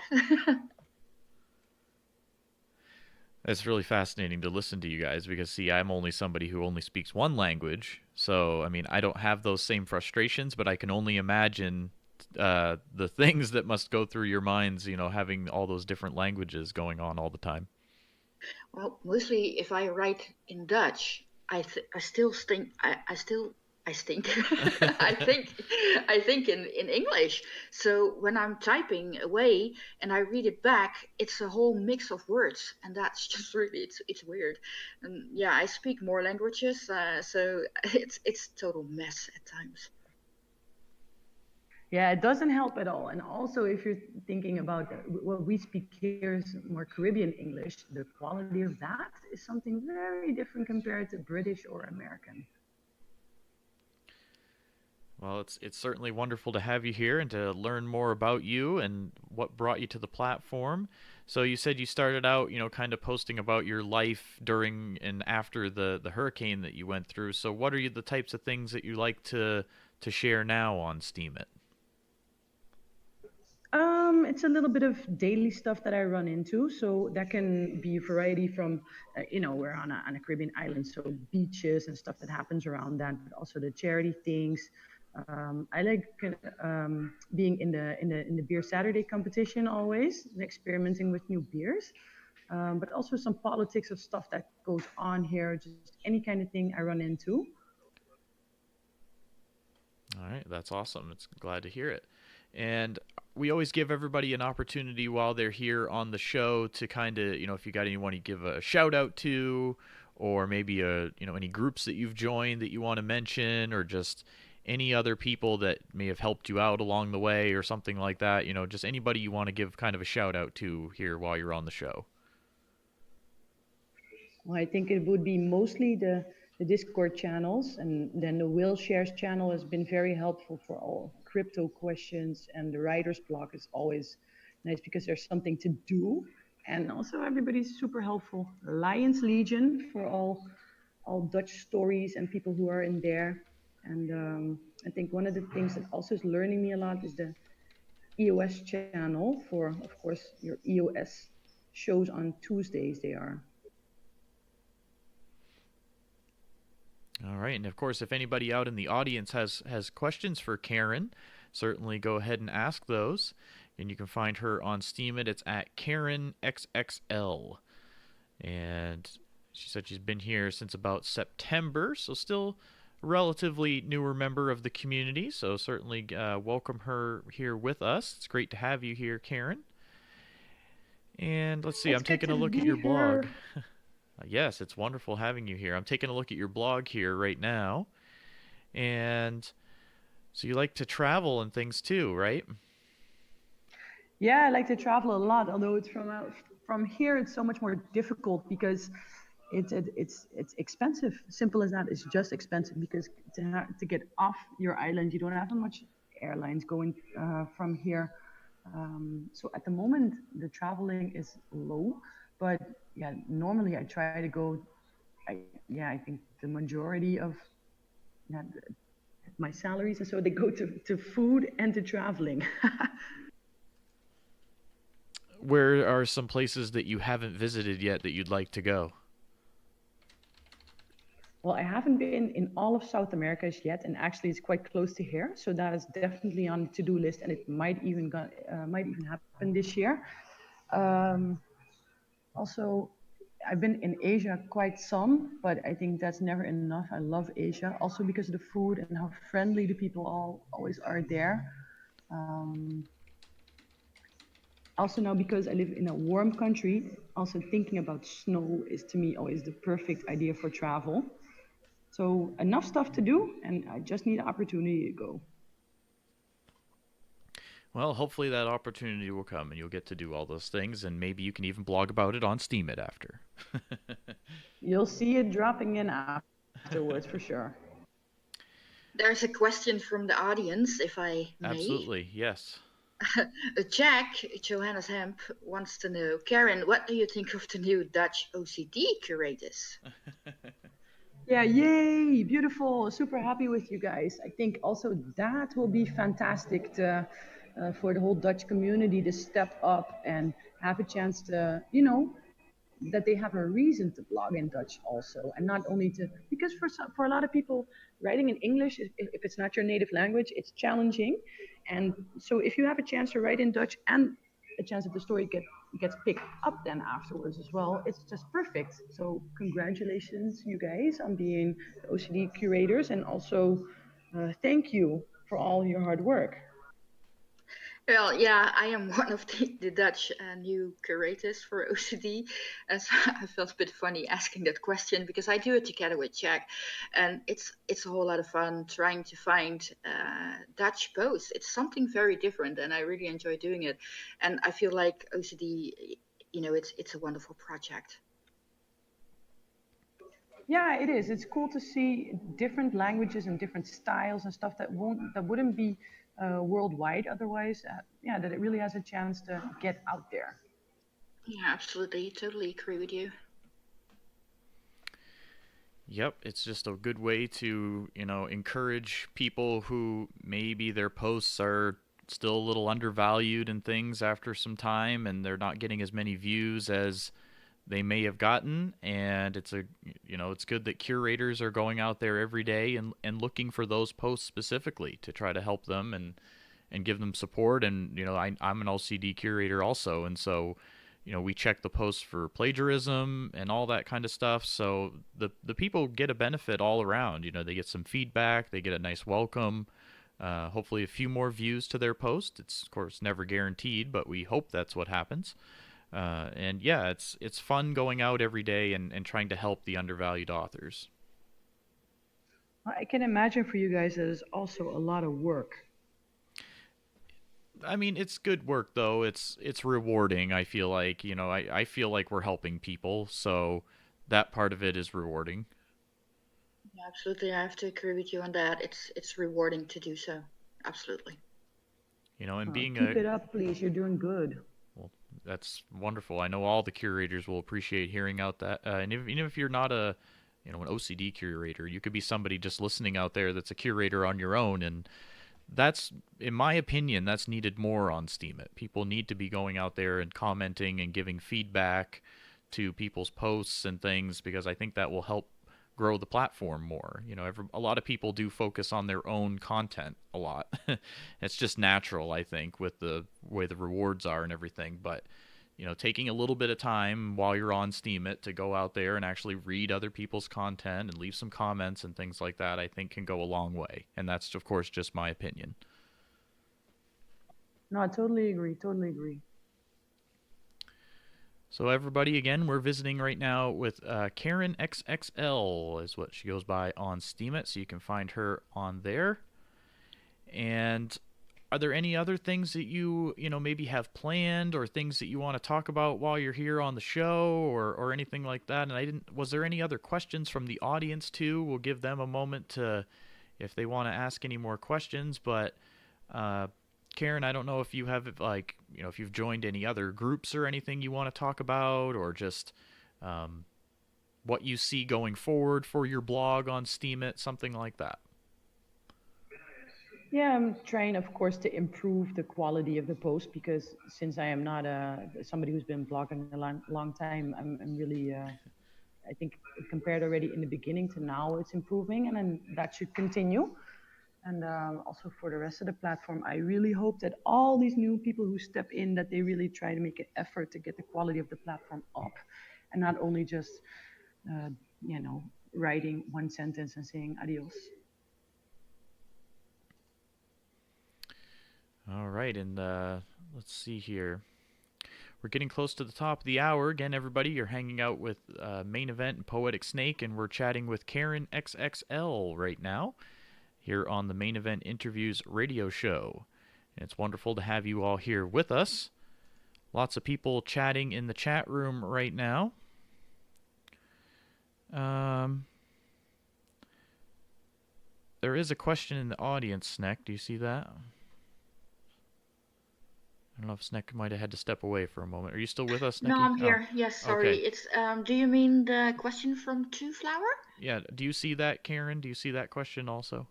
It's really fascinating to listen to you guys because, see, I'm only somebody who only speaks one language. So, I mean, I don't have those same frustrations, but I can only imagine the things that must go through your minds, having all those different languages going on all the time. Well, mostly if I write in Dutch, I still think I think I think in English. So when I'm typing away and I read it back, it's a whole mix of words, and that's just really it's weird. And yeah, I speak more languages, so it's total mess at times. Yeah, it doesn't help at all. And also, if you're thinking about what we speak here is more Caribbean English, the quality of that is something very different compared to British or American. Well, it's certainly wonderful to have you here and to learn more about you and what brought you to the platform. So you said you started out, kind of posting about your life during and after the hurricane that you went through. So what are the types of things that you like to share now on Steemit? It's a little bit of daily stuff that I run into. So that can be a variety from, we're on a Caribbean island, so beaches and stuff that happens around that, but also the charity things. I like being in the Beer Saturday competition always, and experimenting with new beers. But also some politics of stuff that goes on here, just any kind of thing I run into. All right, that's awesome. It's glad to hear it. And we always give everybody an opportunity while they're here on the show to kind of, if you got anyone you give a shout out to, or maybe any groups that you've joined that you want to mention, or just any other people that may have helped you out along the way or something like that, just anybody you want to give kind of a shout out to here while you're on the show. Well, I think it would be mostly the Discord channels, and then the Will Shares channel has been very helpful for all crypto questions, and the writer's blog is always nice because there's something to do, and also everybody's super helpful. Lions Legion for all Dutch stories and people who are in there, and I think one of the things that also is learning me a lot is the EOS channel for, of course, your EOS shows on Tuesdays. They are. All right, and of course, if anybody out in the audience has questions for Karen, certainly go ahead and ask those. And you can find her on Steemit. It's at KarenXXL. And she said she's been here since about September, so still a relatively newer member of the community. So certainly welcome her here with us. It's great to have you here, Karen. And let's see, I'm taking a look at your blog. Yes, it's wonderful having you here. I'm taking a look at your blog here right now. And so you like to travel and things too, right? Yeah, I like to travel a lot, although it's from here it's so much more difficult because it's expensive. Simple as that. It's just expensive because to get off your island, you don't have much airlines going from here. So at the moment, the traveling is low. But yeah, normally I try to go. I think the majority of my salaries, and so they go to food and to traveling. Where are some places that you haven't visited yet that you'd like to go? Well, I haven't been in all of South America yet, and actually it's quite close to here, so that is definitely on the to-do list, and it might even happen this year. Also, I've been in Asia quite some, but I think that's never enough. I love Asia, also because of the food and how friendly the people always are there. Also now, because I live in a warm country, also thinking about snow is to me always the perfect idea for travel. So enough stuff to do, and I just need an opportunity to go. Well, hopefully that opportunity will come and you'll get to do all those things, and maybe you can even blog about it on Steemit after. You'll see it dropping in afterwards for sure. There's a question from the audience, if I may. Absolutely, yes. Jack, Johannes Hemp, wants to know, Karen, what do you think of the new Dutch OCD curators? Yeah, yay, beautiful, super happy with you guys. I think also that will be fantastic for the whole Dutch community to step up and have a chance to, that they have a reason to blog in Dutch also, and not only because for a lot of people, writing in English, if it's not your native language, it's challenging. And so if you have a chance to write in Dutch and a chance that the story gets picked up then afterwards as well, it's just perfect. So congratulations, you guys, on being the OCD curators, and also thank you for all your hard work. Well, yeah, I am one of the Dutch new curators for OCD. And so I felt a bit funny asking that question because I do it together with Jack. And it's a whole lot of fun trying to find Dutch posts. It's something very different, and I really enjoy doing it. And I feel like OCD, it's a wonderful project. Yeah, it is. It's cool to see different languages and different styles and stuff that wouldn't be worldwide otherwise. Yeah, that it really has a chance to get out there. Yeah, absolutely. Totally agree with you. Yep, it's just a good way to, encourage people who maybe their posts are still a little undervalued and things after some time and they're not getting as many views as they may have gotten, and it's good that curators are going out there every day and looking for those posts specifically to try to help them and give them support. And I'm an LCD curator also, and so we check the posts for plagiarism and all that kind of stuff. So the people get a benefit all around. They get some feedback, they get a nice welcome, hopefully a few more views to their post. It's of course never guaranteed, but we hope that's what happens. And yeah, it's fun going out every day and trying to help the undervalued authors. I can imagine for you guys that is also a lot of work. I mean, it's good work though. It's rewarding. I feel like, I feel like we're helping people, so that part of it is rewarding. Yeah, absolutely. I have to agree with you on that. It's rewarding to do so. Absolutely. And being keep it up, please. You're doing good. Well, that's wonderful. I know all the curators will appreciate hearing out that. And even if you're not an OCD curator, you could be somebody just listening out there that's a curator on your own, and that's, in my opinion, that's needed more on Steemit. People need to be going out there and commenting and giving feedback to people's posts and things, because I think that will help grow the platform more. A lot of people do focus on their own content a lot. It's just natural, I think, with the way the rewards are and everything. But taking a little bit of time while you're on Steemit to go out there and actually read other people's content and leave some comments and things like that, I think can go a long way. And that's, of course, just my opinion. No, I totally agree. Totally agree. So everybody, again, we're visiting right now with Karen XXL is what she goes by on Steemit, so you can find her on there. And are there any other things that you maybe have planned, or things that you want to talk about while you're here on the show, or anything like that? And was there any other questions from the audience too? We'll give them a moment to, if they want to ask any more questions. But Karen, I don't know if you have, if you've joined any other groups or anything you want to talk about, or just what you see going forward for your blog on Steemit, something like that. Yeah, I'm trying, of course, to improve the quality of the post, because since I am not somebody who's been blogging a long time, I'm really, I think compared already in the beginning to now, it's improving, and then that should continue. And also for the rest of the platform, I really hope that all these new people who step in, that they really try to make an effort to get the quality of the platform up, and not only just, writing one sentence and saying adios. All right, and let's see here. We're getting close to the top of the hour. Again, everybody, you're hanging out with Main Event and Poetic Snake, and we're chatting with Karen XXL right now here on the Main Event Interviews radio show. And it's wonderful to have you all here with us. Lots of people chatting in the chat room right now. There is a question in the audience, Sneck. Do you see that? I don't know if Sneck might have had to step away for a moment. Are you still with us, Snecky? No, I'm here. Yes, sorry. Okay. It's do you mean the question from Two Flower? Yeah. Do you see that, Karen? Do you see that question also?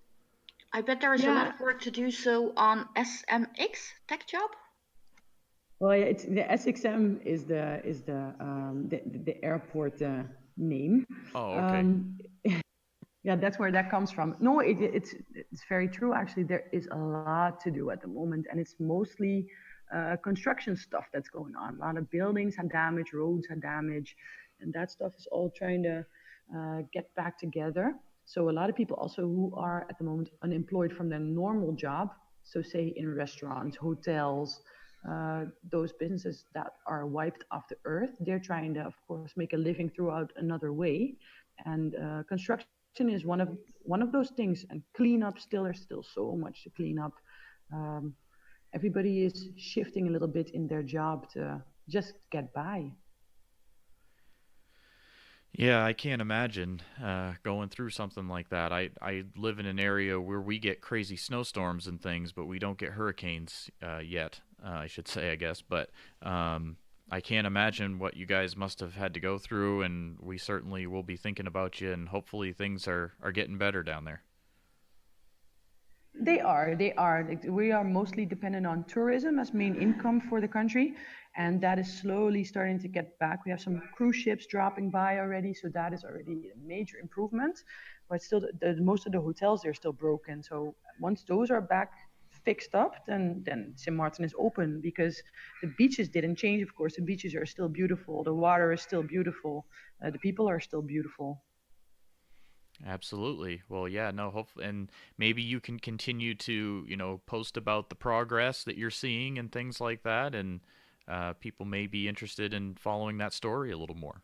I bet there is a lot of work to do so on SMX Tech Job. Well, it's the SXM is the airport name. Oh, okay. Yeah, that's where that comes from. No, it's very true. Actually, there is a lot to do at the moment, and it's mostly construction stuff that's going on. A lot of buildings had damage, roads had damage, and that stuff is all trying to get back together. So a lot of people also who are at the moment unemployed from their normal job, so say in restaurants, hotels, those businesses that are wiped off the earth, they're trying to, of course, make a living throughout another way. And construction is one of those things. And cleanup, there's still so much to clean up. Everybody is shifting a little bit in their job to just get by. Yeah, I can't imagine going through something like that. I live in an area where we get crazy snowstorms and things, but we don't get hurricanes yet, I should say, I guess. But I can't imagine what you guys must have had to go through, and we certainly will be thinking about you, and hopefully things are getting better down there. They are. They are. We are mostly dependent on tourism as main income for the country, and that is slowly starting to get back. We have some cruise ships dropping by already, so that is already a major improvement. But still, most of the hotels are still broken. So once those are back fixed up, then Sint Maarten is open because the beaches didn't change. Of course, the beaches are still beautiful. The water is still beautiful. The people are still beautiful. Absolutely. Well, yeah, no, hopefully, and maybe you can continue to, post about the progress that you're seeing and things like that, and people may be interested in following that story a little more.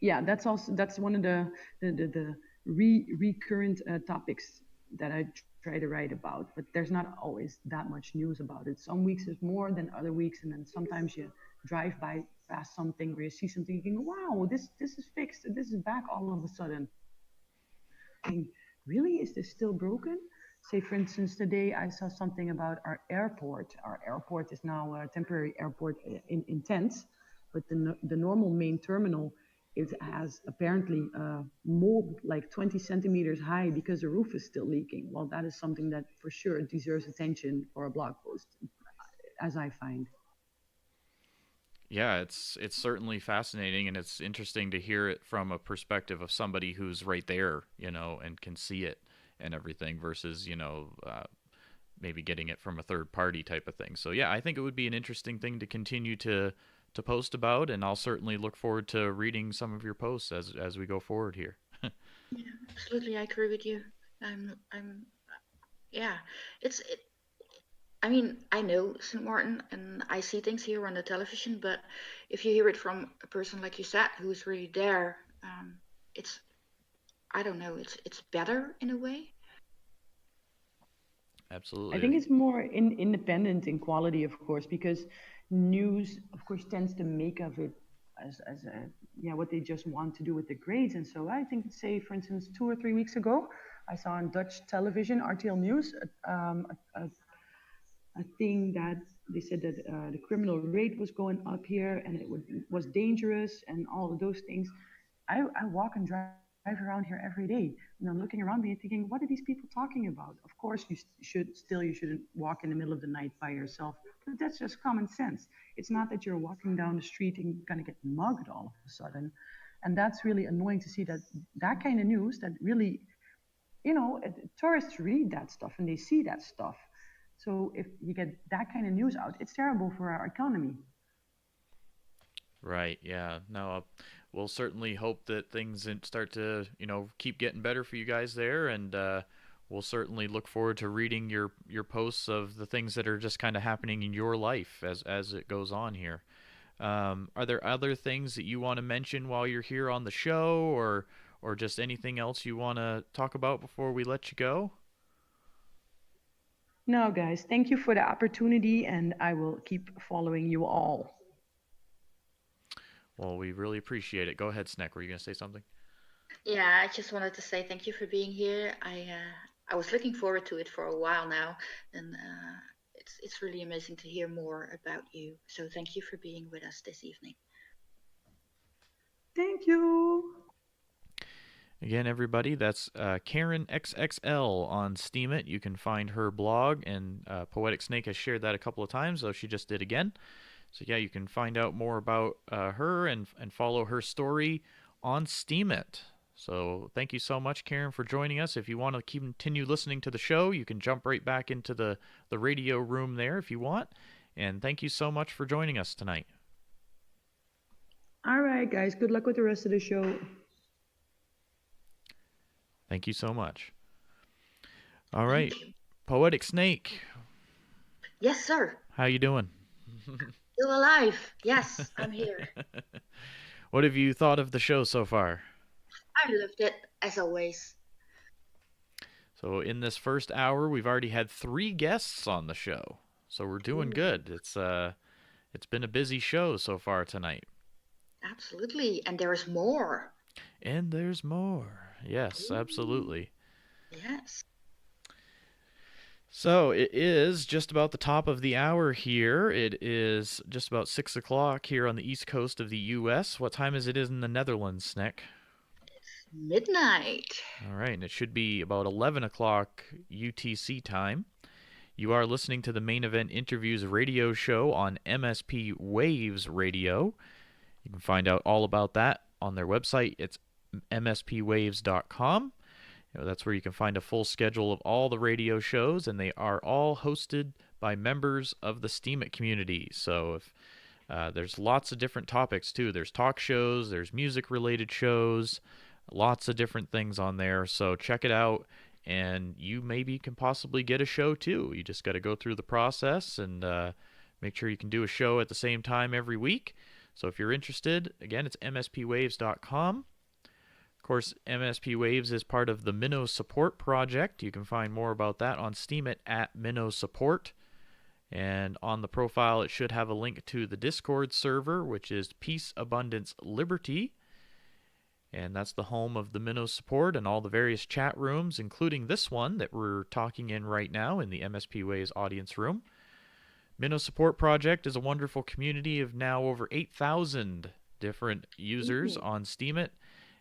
Yeah, that's one of the recurrent topics that I try to write about, but there's not always that much news about it. Some weeks is more than other weeks, and then sometimes you drive by past something where you see something, you think, wow, this is fixed, this is back all of a sudden. And really, is this still broken? Say, for instance, today I saw something about our airport. Our airport is now a temporary airport in tents, but the normal main terminal has apparently mold like 20 centimeters high because the roof is still leaking. Well, that is something that for sure deserves attention for a blog post, as I find. Yeah, it's certainly fascinating, and it's interesting to hear it from a perspective of somebody who's right there, and can see it and everything versus, maybe getting it from a third party type of thing. So yeah, I think it would be an interesting thing to continue to post about, and I'll certainly look forward to reading some of your posts as we go forward here. Yeah, absolutely, I agree with you. Yeah, I mean, I know St. Martin and I see things here on the television, but if you hear it from a person like you said, who's really there, it's, I don't know, it's better in a way. Absolutely. I think it's more independent in quality, of course, because news, of course, tends to make of it as what they just want to do with the grades. And so I think, say, for instance, 2 or 3 weeks ago, I saw on Dutch television, RTL News, a thing that they said that the criminal rate was going up here and it was dangerous and all of those things. I walk and drive around here every day, and I'm looking around me and thinking, what are these people talking about? Of course, you shouldn't walk in the middle of the night by yourself, but that's just common sense. It's not that you're walking down the street and you're gonna get mugged all of a sudden, and that's really annoying to see that kind of news that really, tourists read that stuff and they see that stuff. So if you get that kind of news out, it's terrible for our economy. Right. Yeah. No, we'll certainly hope that things start to, keep getting better for you guys there, and we'll certainly look forward to reading your posts of the things that are just kind of happening in your life as it goes on here. Are there other things that you want to mention while you're here on the show, or just anything else you want to talk about before we let you go? No, guys, thank you for the opportunity, and I will keep following you all. Well, we really appreciate it. Go ahead, Sneck. Were you going to say something? Yeah, I just wanted to say thank you for being here. I was looking forward to it for a while now, and it's really amazing to hear more about you. So thank you for being with us this evening. Thank you. Again, everybody, that's Karen XXL on Steemit. You can find her blog, and Poetic Snake has shared that a couple of times, so she just did again. So yeah, you can find out more about her and follow her story on Steemit. So thank you so much, Karen, for joining us. If you want to continue listening to the show, you can jump right back into the radio room there if you want. And thank you so much for joining us tonight. All right, guys. Good luck with the rest of the show. Thank you so much. All right, Poetic Snake. Yes, sir. How you doing? Still alive. Yes, I'm here. What have you thought of the show so far? I loved it, as always. So in this first hour, we've already had 3 guests on the show. So we're doing good. It's been a busy show so far tonight. Absolutely. And there is more. And there's more. Yes, absolutely. Yes. So it is just about the top of the hour here. It is just about 6 o'clock here on the east coast of the U.S. What time is it in the Netherlands, Snick? Midnight. All right, and it should be about 11 o'clock UTC time. You are listening to the Main Event Interviews radio show on MSP Waves Radio. You can find out all about that on their website. It's MSPWaves.com. That's where you can find a full schedule of all the radio shows, and they are all hosted by members of the Steemit community. So if there's lots of different topics, too. There's talk shows, there's music-related shows, lots of different things on there. So check it out, and you maybe can possibly get a show, too. You just got to go through the process and make sure you can do a show at the same time every week. So if you're interested, again, it's mspwaves.com. Of course, MSP Waves is part of the Minnow Support Project. You can find more about that on Steemit at Minnow Support. And on the profile, it should have a link to the Discord server, which is Peace, Abundance, Liberty. And that's the home of the Minnow Support and all the various chat rooms, including this one that we're talking in right now in the MSP Waves audience room. Minnow Support Project is a wonderful community of now over 8,000 different users on Steemit.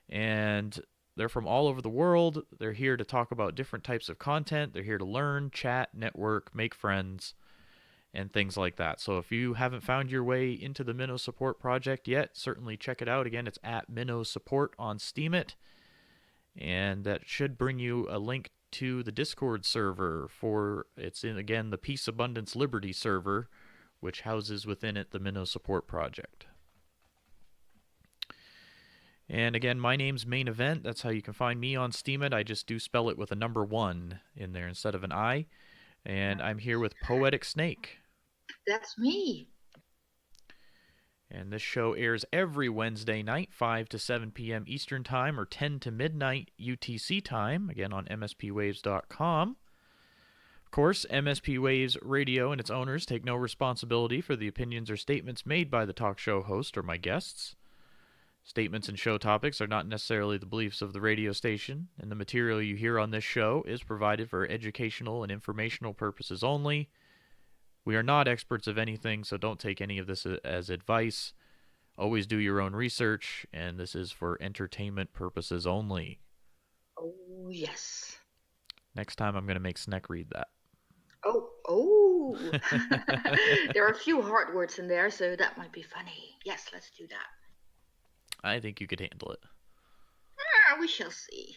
And they're from all over the world. They're here to talk about different types of content. They're here to learn, chat, network, make friends, and things like that. So if you haven't found your way into the Minnow Support Project yet, certainly check it out. Again, it's at Minnow Support on Steemit. And that should bring you a link to the Discord server it's in, again, the Peace, Abundance, Liberty server, which houses within it the Minnow Support Project. And again, my name's Main Event. That's how you can find me on Steemit. I just do spell it with a number 1 in there instead of an I. And I'm here with Poetic Snake. That's me. And this show airs every Wednesday night, 5 to 7 p.m. Eastern Time or 10 to midnight UTC time, again on MSPWaves.com. Of course, MSP Waves Radio and its owners take no responsibility for the opinions or statements made by the talk show host or my guests. Statements and show topics are not necessarily the beliefs of the radio station, and the material you hear on this show is provided for educational and informational purposes only. We are not experts of anything, so don't take any of this as advice. Always do your own research, and this is for entertainment purposes only. Oh, yes. Next time I'm going to make Sneck read that. Oh. There are a few hard words in there, so that might be funny. Yes, let's do that. I think you could handle it. We shall see.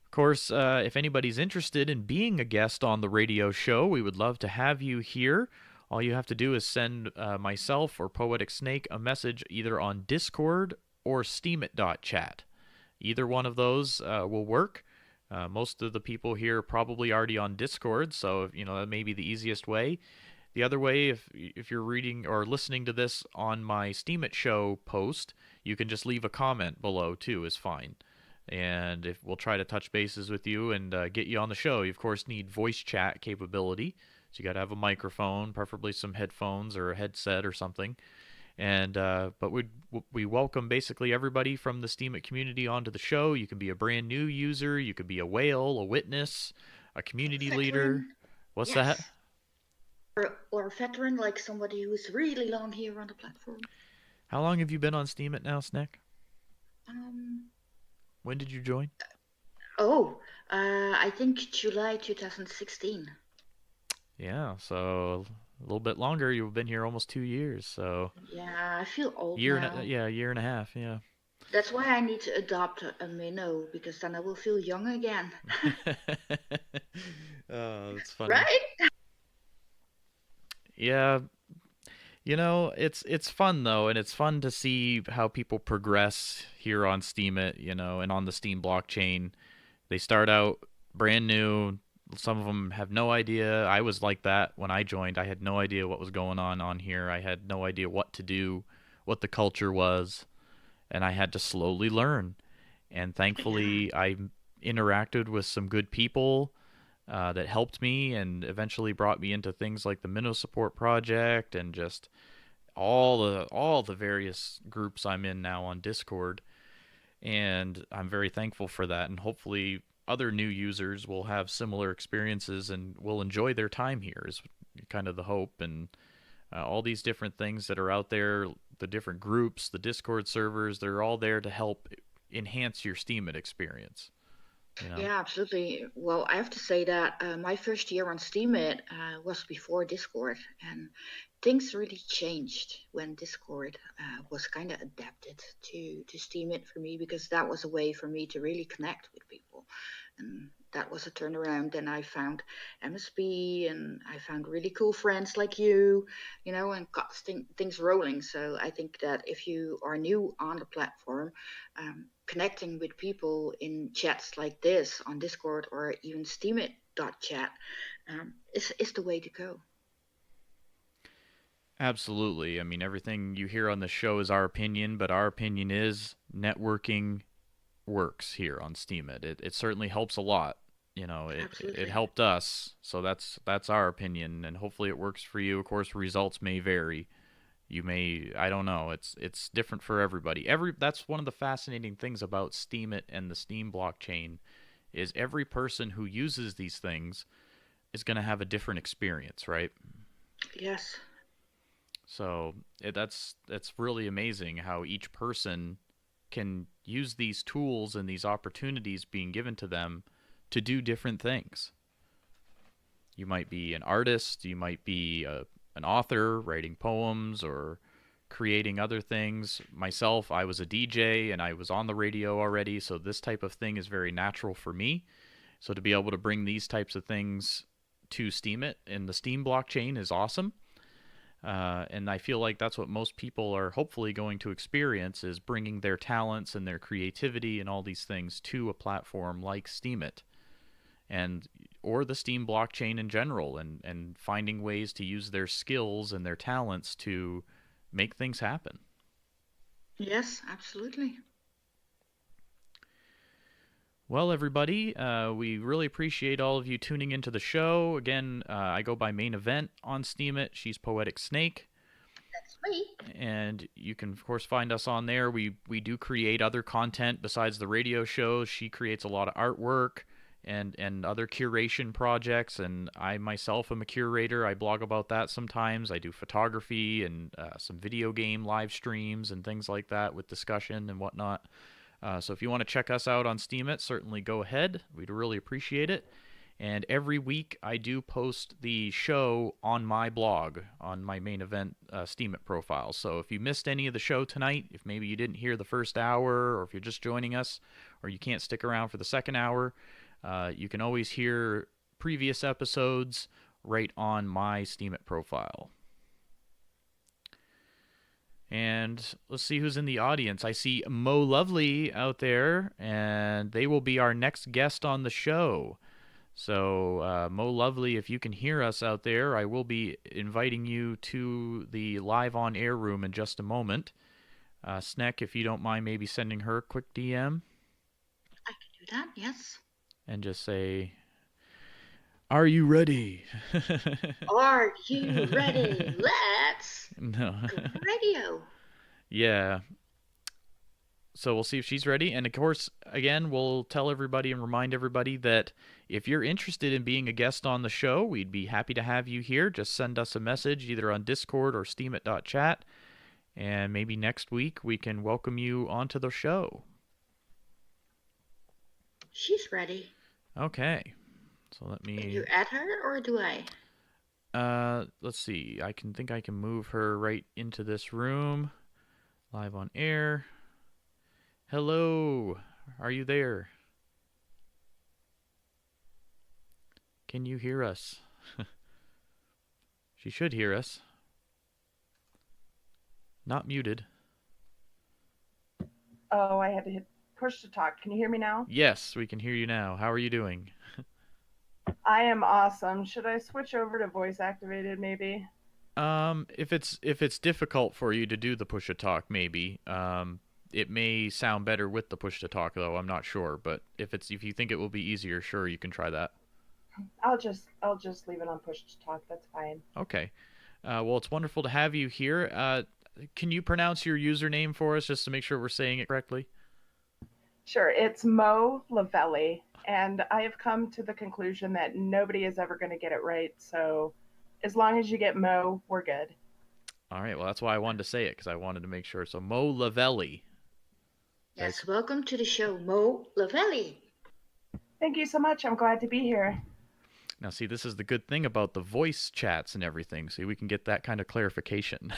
Of course, if anybody's interested in being a guest on the radio show, we would love to have you here. All you have to do is send myself or Poetic Snake a message either on Discord or steemit.chat. Either one of those will work. Most of the people here are probably already on Discord, so that may be the easiest way. The other way, if you're reading or listening to this on my Steemit show post, you can just leave a comment below too, is fine. And if we'll try to touch bases with you and get you on the show. You of course need voice chat capability, so you got to have a microphone, preferably some headphones or a headset or something. And but we welcome basically everybody from the Steemit community onto the show. You can be a brand new user, you could be a whale, a witness, a community leader. What's that? Or a veteran, like somebody who's really long here on the platform. How long have you been on Steemit now, Snick? When did you join? I think July 2016. Yeah, so a little bit longer. You've been here almost 2 years, so... Yeah, I feel old year now. A year and a half, yeah. That's why I need to adopt a minnow, because then I will feel young again. Oh, that's funny. Right? Yeah, it's fun though, and it's fun to see how people progress here on Steemit, and on the Steem blockchain. They start out brand new. Some of them have no idea. I was like that when I joined. I had no idea what was going on here. I had no idea what to do, what the culture was, and I had to slowly learn. And thankfully, I interacted with some good people that helped me and eventually brought me into things like the Minnow Support Project, and just all the various groups I'm in now on Discord, and I'm very thankful for that. And hopefully, other new users will have similar experiences and will enjoy their time here. Is kind of the hope. And all these different things that are out there, the different groups, the Discord servers, they're all there to help enhance your Steemit experience. You know? Yeah, absolutely. Well, I have to say that my first year on Steemit was before Discord, and things really changed when Discord was kind of adapted to Steemit for me, because that was a way for me to really connect with people. And that was a turnaround. And I found MSP, and I found really cool friends like you, and got things rolling. So I think that if you are new on the platform, connecting with people in chats like this on Discord or even Steemit.chat is the way to go. Absolutely. I mean, everything you hear on the show is our opinion, but our opinion is networking works here on Steemit. It certainly helps a lot. It helped us, so that's our opinion, and hopefully it works for you. Of course, results may vary. I don't know. It's different for everybody. That's one of the fascinating things about Steemit and the Steem blockchain, is every person who uses these things is going to have a different experience, right? Yes. So that's really amazing how each person can use these tools and these opportunities being given to them to do different things. You might be an artist, you might be an author writing poems or creating other things. Myself, I was a DJ and I was on the radio already, so this type of thing is very natural for me. So to be able to bring these types of things to Steemit and the Steem blockchain is awesome. And I feel like that's what most people are hopefully going to experience, is bringing their talents and their creativity and all these things to a platform like Steemit, or the Steem blockchain in general, and finding ways to use their skills and their talents to make things happen. Yes, absolutely. Well, everybody, we really appreciate all of you tuning into the show. Again, I go by Main Event on Steemit. She's Poetic Snake. That's me. And you can, of course, find us on there. We do create other content besides the radio shows. She creates a lot of artwork and other curation projects, and I myself am a curator. I blog about that sometimes. I do photography and some video game live streams and things like that with discussion and whatnot. So if you want to check us out on Steemit, certainly go ahead. We'd really appreciate it. And every week I do post the show on my blog, on my Main Event Steemit profile. So if you missed any of the show tonight, if maybe you didn't hear the first hour, or if you're just joining us, or you can't stick around for the second hour, you can always hear previous episodes right on my Steemit profile. And let's see who's in the audience. I see Mo Lovely out there, and they will be our next guest on the show. So, Mo Lovely, if you can hear us out there, I will be inviting you to the live on-air room in just a moment. Sneck, if you don't mind maybe sending her a quick DM. I can do that, yes. And just say, "Are you ready?" Are you ready? Let's No. go radio. Yeah. So we'll see if she's ready. And of course, again, we'll tell everybody and remind everybody that if you're interested in being a guest on the show, we'd be happy to have you here. Just send us a message either on Discord or steemit.chat. And maybe next week we can welcome you onto the show. She's ready. Okay. So let me... Can you add her, or do I? Let's see. I can move her right into this room. Live on air. Hello. Are you there? Can you hear us? She should hear us. Not muted. Oh, I had to hit push to talk. Can you hear me now? Yes, we can hear you now. How are you doing? I am awesome. Should I switch over to voice activated maybe? If it's difficult for you to do the push to talk, maybe. It may sound better with the push to talk though. I'm not sure, but if you think it will be easier, sure, you can try that. I'll just leave it on push to talk. That's fine. Okay. Well, it's wonderful to have you here. Can you pronounce your username for us just to make sure we're saying it correctly? Sure, it's Mo Lavelli, and I have come to the conclusion that nobody is ever going to get it right. So as long as you get Mo, we're good. All right, well, that's why I wanted to say it, because I wanted to make sure. So Mo Lavelli. Yes, welcome to the show, Mo Lavelli. Thank you so much. I'm glad to be here. Now, see, this is the good thing about the voice chats and everything. See, we can get that kind of clarification.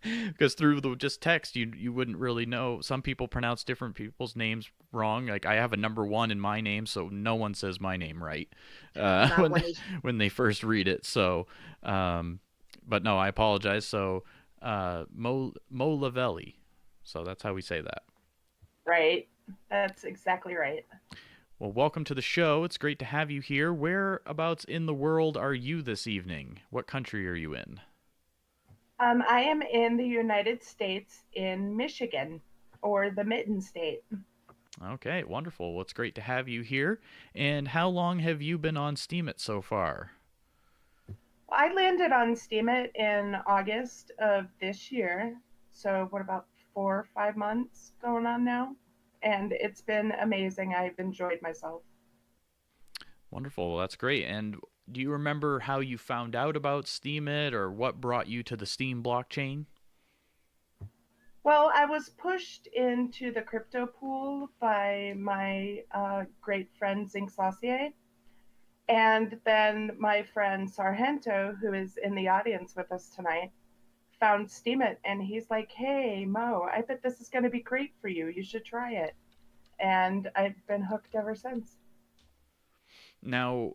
Because through just text, you wouldn't really know. Some people pronounce different people's names wrong. Like, I have a number 1 in my name, so no one says my name right when they first read it. So, but no, I apologize. So, Mo Lavelli. So that's how we say that. Right. That's exactly right. Well, welcome to the show. It's great to have you here. Whereabouts in the world are you this evening? What country are you in? I am in the United States, in Michigan, or the Mitten State. Okay, wonderful. Well, it's great to have you here. And how long have you been on Steemit so far? I landed on Steemit in August of this year. So what, about 4 or 5 months going on now? And it's been amazing. I've enjoyed myself. Wonderful. Well, that's great. And do you remember how you found out about Steemit, or what brought you to the Steem blockchain? Well, I was pushed into the crypto pool by my great friend Zinc Saucier. And then my friend Sargento, who is in the audience with us tonight, found Steemit, and he's like, "Hey, Mo, I bet this is going to be great for you. You should try it." And I've been hooked ever since. Now,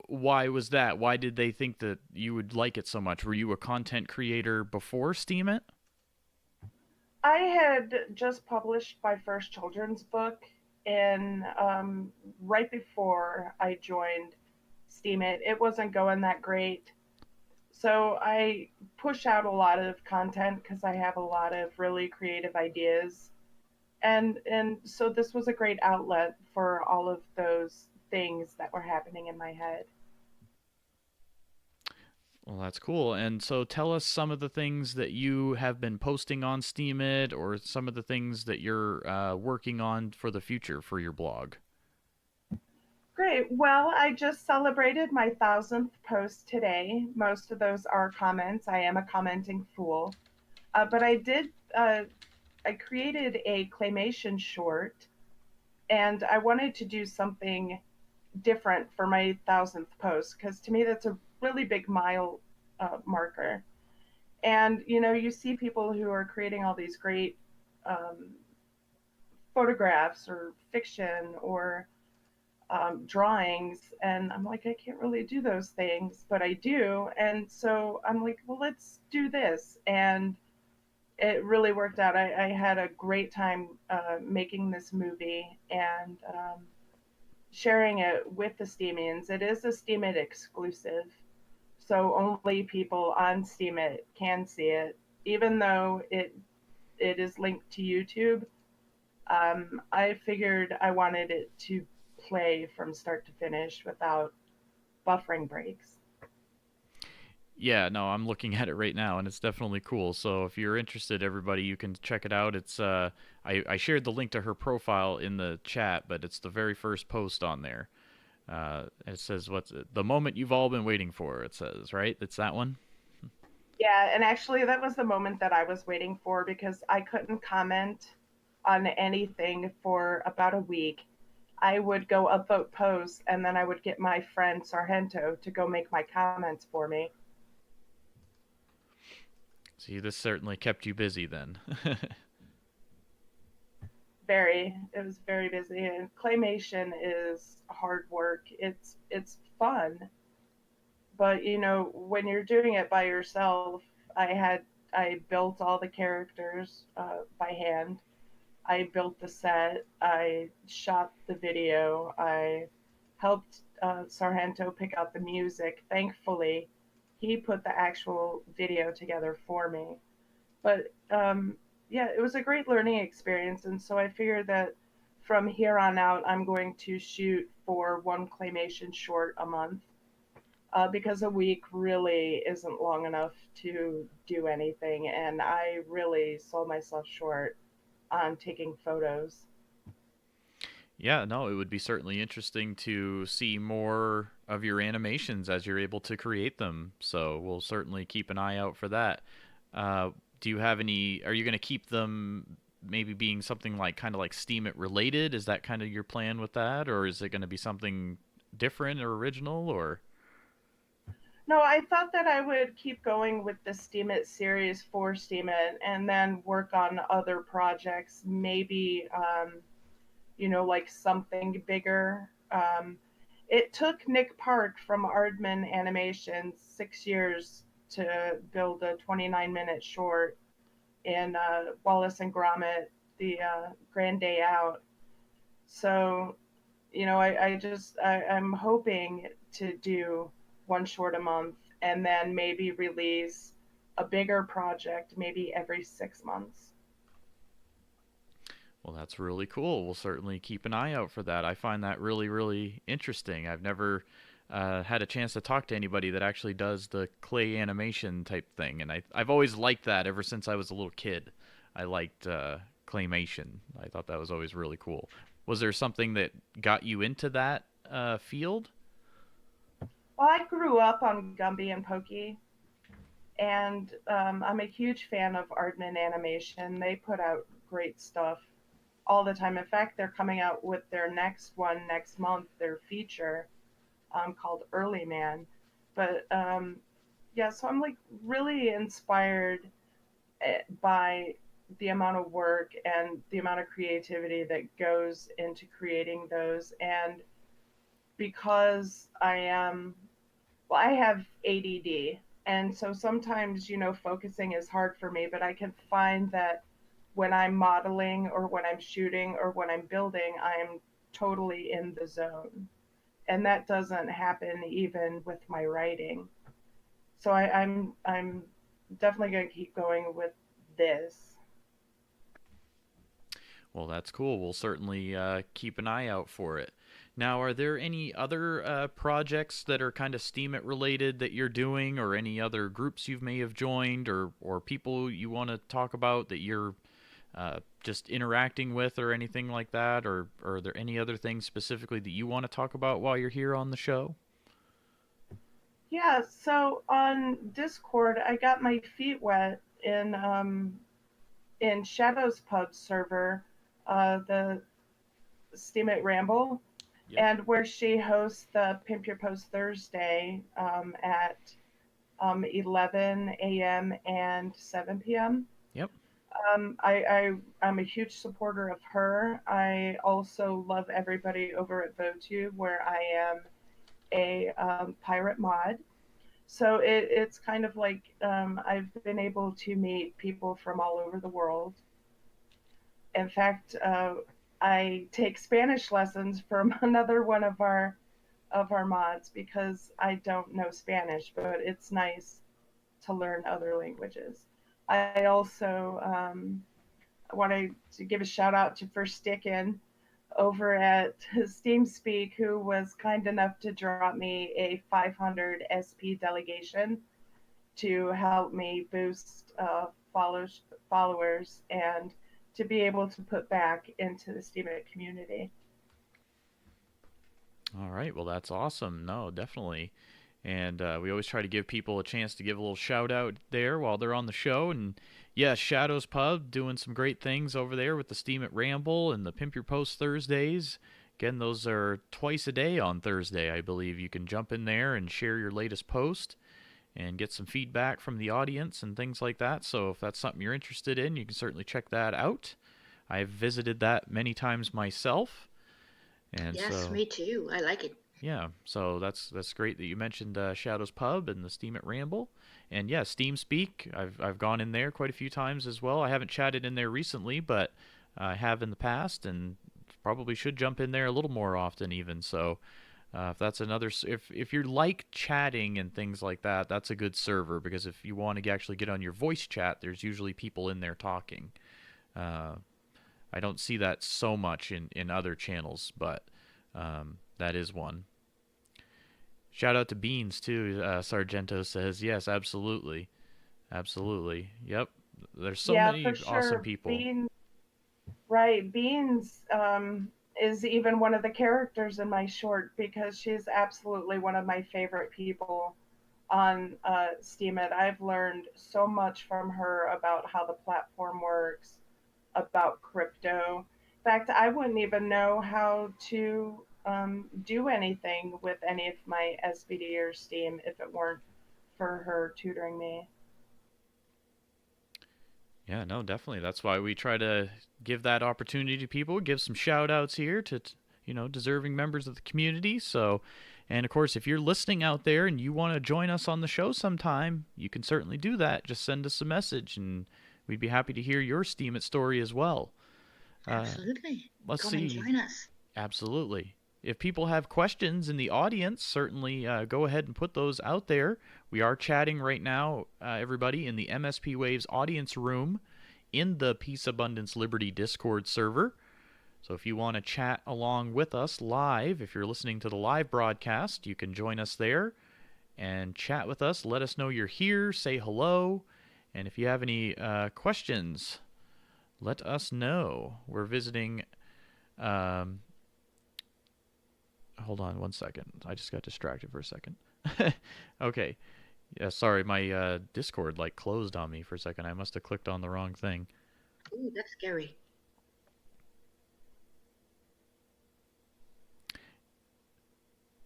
why was that? Why did they think that you would like it so much? Were you a content creator before Steemit? I had just published my first children's book in right before I joined Steemit. It wasn't going that great. So I push out a lot of content because I have a lot of really creative ideas. And so this was a great outlet for all of those things that were happening in my head. Well, that's cool. And so tell us some of the things that you have been posting on Steemit, or some of the things that you're working on for the future for your blog. Great. Well, I just celebrated my 1,000th post today. Most of those are comments. I am a commenting fool. But I created a claymation short, and I wanted to do something different for my 1,000th post, because to me that's a really big mile marker. And, you see people who are creating all these great photographs or fiction or drawings, and I'm like, I can't really do those things, but I do. And so I'm like, well, let's do this. And it really worked out. I had a great time making this movie and sharing it with the Steemians. It is a Steemit exclusive, so only people on Steemit can see it, even though it is linked to YouTube. I figured I wanted it to play from start to finish without buffering breaks. Yeah, no, I'm looking at it right now, and it's definitely cool. So if you're interested, everybody, you can check it out. It's I shared the link to her profile in the chat, but it's the very first post on there. It says, the moment you've all been waiting for, it says, right? It's that one? Yeah, and actually that was the moment that I was waiting for, because I couldn't comment on anything for about a week. I would go upvote posts, and then I would get my friend Sargento to go make my comments for me. See, this certainly kept you busy then. It was very busy, and claymation is hard work. It's fun, but when you're doing it by yourself, I built all the characters by hand. I built the set, I shot the video, I helped Sargento pick out the music. Thankfully, he put the actual video together for me. But yeah, it was a great learning experience, and so I figured that from here on out, I'm going to shoot for one claymation short a month. because a week really isn't long enough to do anything, and I really sold myself short on taking photos. Yeah, no, it would be certainly interesting to see more of your animations as you're able to create them. So we'll certainly keep an eye out for that. Uh, do you have any? Are you going to keep them maybe being something like kind of like Steam It related? Is that kind of your plan with that, or is it going to be something different or original? Or No, I thought that I would keep going with the Steemit series for Steemit and then work on other projects, maybe, like something bigger. It took Nick Park from Aardman Animations 6 years to build a 29-minute short in Wallace and Gromit, the Grand Day Out. So, I'm hoping to do one short a month and then maybe release a bigger project maybe every 6 months. well, that's really cool. We'll certainly keep an eye out for that. I find that really, really interesting. I've never had a chance to talk to anybody that actually does the clay animation type thing, and I've always liked that ever since I was a little kid. I liked claymation. I thought that was always really cool. Was there something that got you into that field? Well, I grew up on Gumby and Pokey, and I'm a huge fan of Aardman Animation. They put out great stuff all the time. In fact, they're coming out with their next one next month, their feature called Early Man. But yeah, so I'm like really inspired by the amount of work and the amount of creativity that goes into creating those. And because I have ADD. And so sometimes, focusing is hard for me, but I can find that when I'm modeling or when I'm shooting or when I'm building, I'm totally in the zone. And that doesn't happen even with my writing. So I'm definitely going to keep going with this. Well, that's cool. We'll certainly keep an eye out for it. Now, are there any other projects that are kind of Steemit related that you're doing, or any other groups you may have joined, or people you want to talk about that you're just interacting with, or anything like that? Or are there any other things specifically that you want to talk about while you're here on the show? Yeah, so on Discord, I got my feet wet in Shadow's Pub server, the Steemit Ramble. Yep. And where she hosts the Pimp Your Post Thursday at 11 a.m. and 7 p.m. Yep. I'm a huge supporter of her. I also love everybody over at VoTube, where I am a pirate mod. So it's kind of like I've been able to meet people from all over the world. In fact, I take Spanish lessons from another one of our mods because I don't know Spanish, but it's nice to learn other languages. I also want to give a shout out to First Stickin' over at SteamSpeak, who was kind enough to drop me a 500 SP delegation to help me boost followers and to be able to put back into the Steemit community. All right, well, that's awesome. No, definitely. And we always try to give people a chance to give a little shout out there while they're on the show. And yeah, Shadow's Pub doing some great things over there with the Steemit Ramble and the Pimp Your Post Thursdays. Again, those are twice a day on Thursday, I believe. You can jump in there and share your latest post and get some feedback from the audience and things like that. So if that's something you're interested in, you can certainly check that out. I've visited that many times myself. And yes, me too. I like it. Yeah, so that's great that you mentioned Shadow's Pub and the Steemit Ramble. And yeah, SteamSpeak, I've gone in there quite a few times as well. I haven't chatted in there recently, but I have in the past, and probably should jump in there a little more often even. So if that's another, if you like chatting and things like that, that's a good server, because if you want to actually get on your voice chat, there's usually people in there talking. I don't see that so much in other channels, but that is one. Shout out to Beans too. Sargento says yes, absolutely, absolutely. Yep. There's so Yeah, many for awesome sure. people. Beans, right? Beans is even one of the characters in my short because she's absolutely one of my favorite people on Steemit. I've learned so much from her about how the platform works, about crypto. In fact, I wouldn't even know how to do anything with any of my SBD or Steem if it weren't for her tutoring me. Yeah, no, definitely. That's why we try to give that opportunity to people, give some shout outs here to, deserving members of the community. So, and of course, if you're listening out there and you want to join us on the show sometime, you can certainly do that. Just send us a message and we'd be happy to hear your Steemit story as well. Absolutely. Let's Come see. and join us. Absolutely. If people have questions in the audience, certainly go ahead and put those out there. We are chatting right now, everybody, in the MSP Waves audience room in the Peace, Abundance, Liberty Discord server. So if you want to chat along with us live, if you're listening to the live broadcast, you can join us there and chat with us. Let us know you're here. Say hello. And if you have any questions, let us know. We're visiting... hold on one second. I just got distracted for a second. Okay. Yeah, sorry. My Discord closed on me for a second. I must have clicked on the wrong thing. Ooh, that's scary.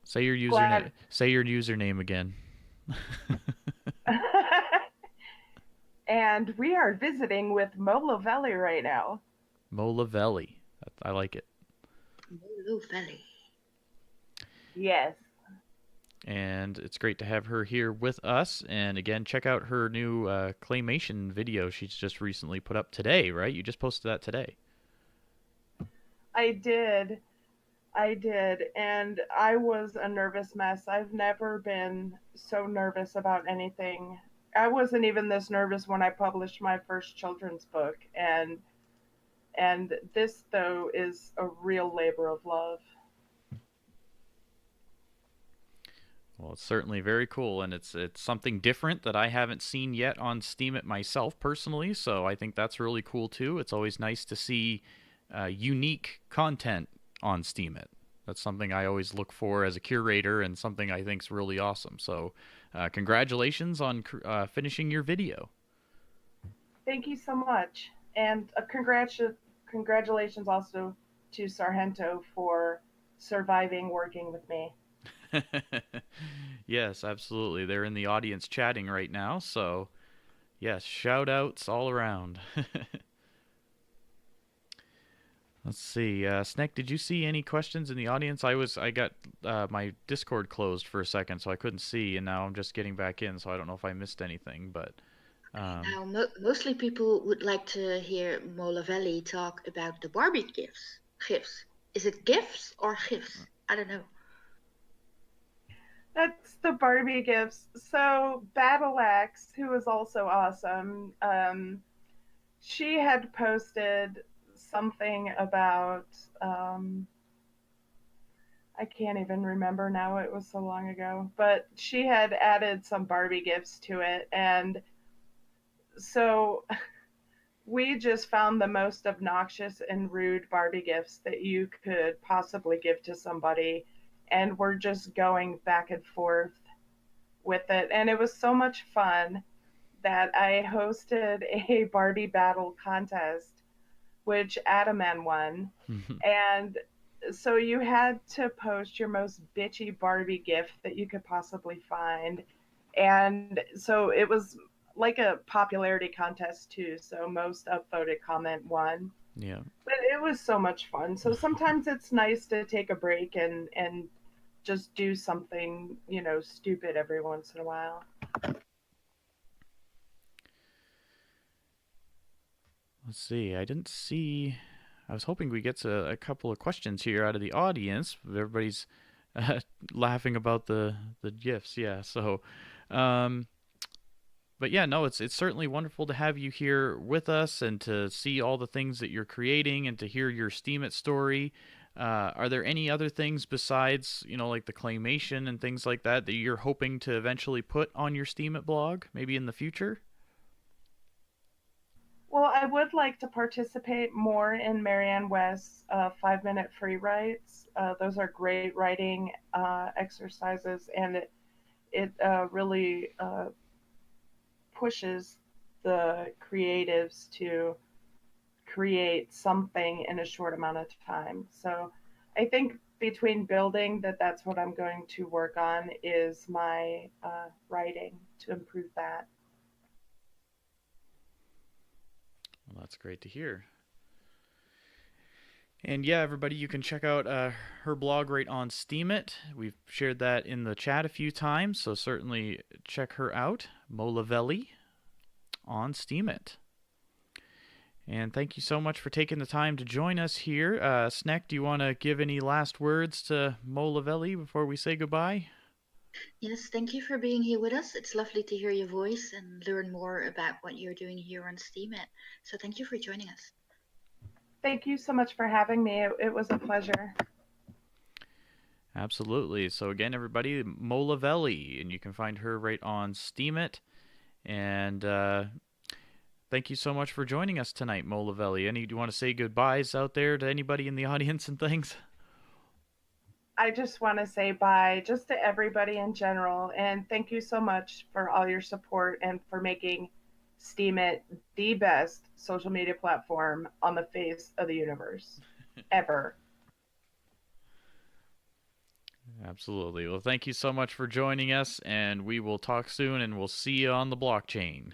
Say your username. Say your username again. And we are visiting with Molavelli right now. Molavelli. I like it. Molavelli. Yes. And it's great to have her here with us. And again, check out her new claymation video she's just recently put up today, right? You just posted that today. I did. And I was a nervous mess. I've never been so nervous about anything. I wasn't even this nervous when I published my first children's book. And this, though, is a real labor of love. Well, it's certainly very cool, and it's something different that I haven't seen yet on Steemit myself personally, so I think that's really cool too. It's always nice to see unique content on Steemit. That's something I always look for as a curator and something I think is really awesome. So congratulations on finishing your video. Thank you so much. And congratulations also to Sargento for surviving working with me. Yes, absolutely. They're in the audience chatting right now, so yes, shout outs all around. Let's see. Snek, did you see any questions in the audience? I got my Discord closed for a second, so I couldn't see, and now I'm just getting back in, so I don't know if I missed anything. But now, mostly people would like to hear Molavelli talk about the Barbie gifts. GIFs. Is it GIFs or GIFs? I don't know. That's the Barbie gifts. So Battle Axe, who is also awesome, she had posted something about I can't even remember now, it was so long ago, but she had added some Barbie gifts to it, and so we just found the most obnoxious and rude Barbie gifts that you could possibly give to somebody, and we're just going back and forth with it, and it was so much fun that I hosted a Barbie battle contest, which Adaman won. And so you had to post your most bitchy Barbie gift that you could possibly find. And so it was like a popularity contest too. So most upvoted comment won. Yeah. But it was so much fun. So sometimes it's nice to take a break and just do something, stupid every once in a while. Let's see. I was hoping we get to a couple of questions here out of the audience. Everybody's laughing about the gifts. Yeah. So, but yeah, no, it's certainly wonderful to have you here with us and to see all the things that you're creating and to hear your Steemit story. Are there any other things besides, like the claymation and things like that you're hoping to eventually put on your Steemit blog, maybe in the future? Well, I would like to participate more in Marianne West's 5-minute free writes. Those are great writing exercises, and it really pushes the creatives to create something in a short amount of time. So I think between building that's what I'm going to work on is my writing to improve that. Well, that's great to hear. And yeah, everybody, you can check out her blog right on Steemit. We've shared that in the chat a few times, so certainly check her out, Molavelli on Steemit. And thank you so much for taking the time to join us here. Sneck, do you want to give any last words to Molavelli before we say goodbye? Yes, thank you for being here with us. It's lovely to hear your voice and learn more about what you're doing here on Steemit. So thank you for joining us. Thank you so much for having me. It was a pleasure. Absolutely. So again, everybody, Molavelli, and you can find her right on Steemit. And thank you so much for joining us tonight, Molavelli. Do you want to say goodbyes out there to anybody in the audience and things? I just want to say bye just to everybody in general, and thank you so much for all your support and for making Steemit the best social media platform on the face of the universe ever. Absolutely. Well, thank you so much for joining us, and we will talk soon, and we'll see you on the blockchain.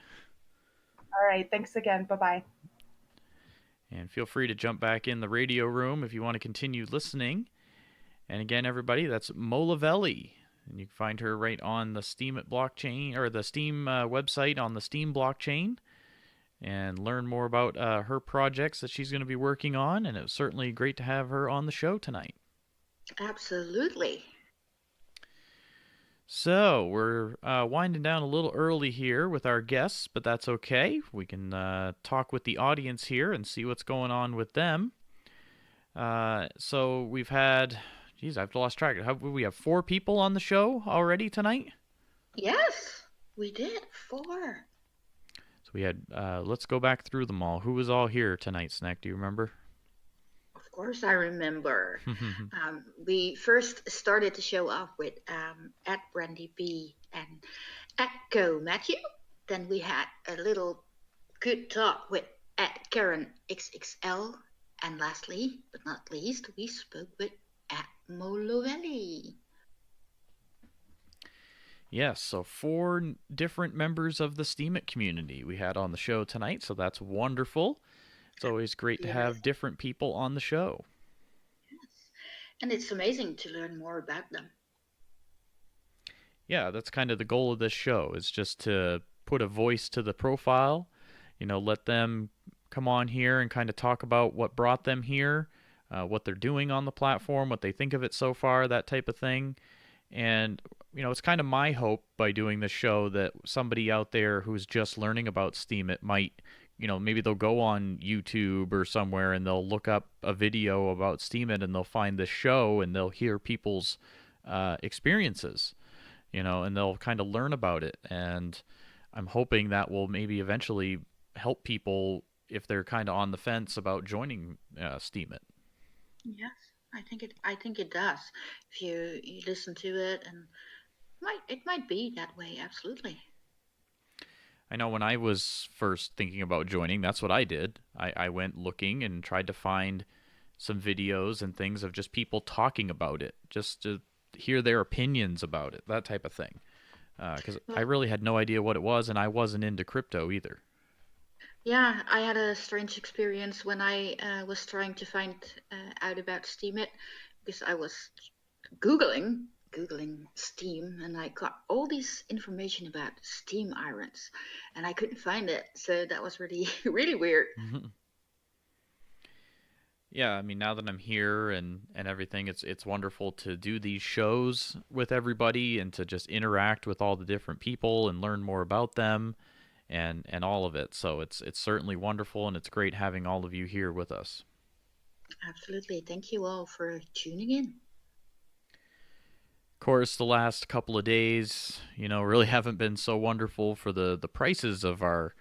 All right. Thanks again. Bye-bye. And feel free to jump back in the radio room if you want to continue listening. And again, everybody, that's Molavelli. And you can find her right on the Steemit blockchain, or the Steem website on the Steem blockchain, and learn more about her projects that she's going to be working on. And it was certainly great to have her on the show tonight. Absolutely. So we're winding down a little early here with our guests, but that's okay. We can talk with the audience here and see what's going on with them. So we've had... Geez, I've lost track. We have 4 people on the show already tonight? Yes, we did. 4. So we had, let's go back through them all. Who was all here tonight, Snack? Do you remember? Of course I remember. We first started the show off with at Brandy B and at Go Matthew. Then we had a little good talk with at Karen XXL. And lastly, but not least, we spoke with at Molavelli. Yes, so 4 different members of the Steemit community we had on the show tonight, so that's wonderful. It's always great to have different people on the show. Yes, and it's amazing to learn more about them. Yeah, that's kind of the goal of this show, is just to put a voice to the profile, let them come on here and kind of talk about what brought them here, what they're doing on the platform, what they think of it so far, that type of thing. And, it's kind of my hope by doing this show that somebody out there who's just learning about Steemit might, maybe they'll go on YouTube or somewhere and they'll look up a video about Steemit and they'll find this show and they'll hear people's experiences, and they'll kind of learn about it. And I'm hoping that will maybe eventually help people if they're kind of on the fence about joining Steemit. Yes, I think it does. If you listen to it, and it might be that way. Absolutely. I know when I was first thinking about joining, that's what I did. I went looking and tried to find some videos and things of just people talking about it, just to hear their opinions about it, that type of thing. Because I really had no idea what it was, and I wasn't into crypto either. Yeah, I had a strange experience when I was trying to find out about Steemit, because I was Googling Steem, and I got all this information about steam irons, and I couldn't find it. So that was really, really weird. Mm-hmm. Yeah, I mean, now that I'm here and everything, it's wonderful to do these shows with everybody and to just interact with all the different people and learn more about them. And all of it. So it's certainly wonderful, and it's great having all of you here with us. Absolutely. Thank you all for tuning in. Of course, the last couple of days, really haven't been so wonderful for the prices of our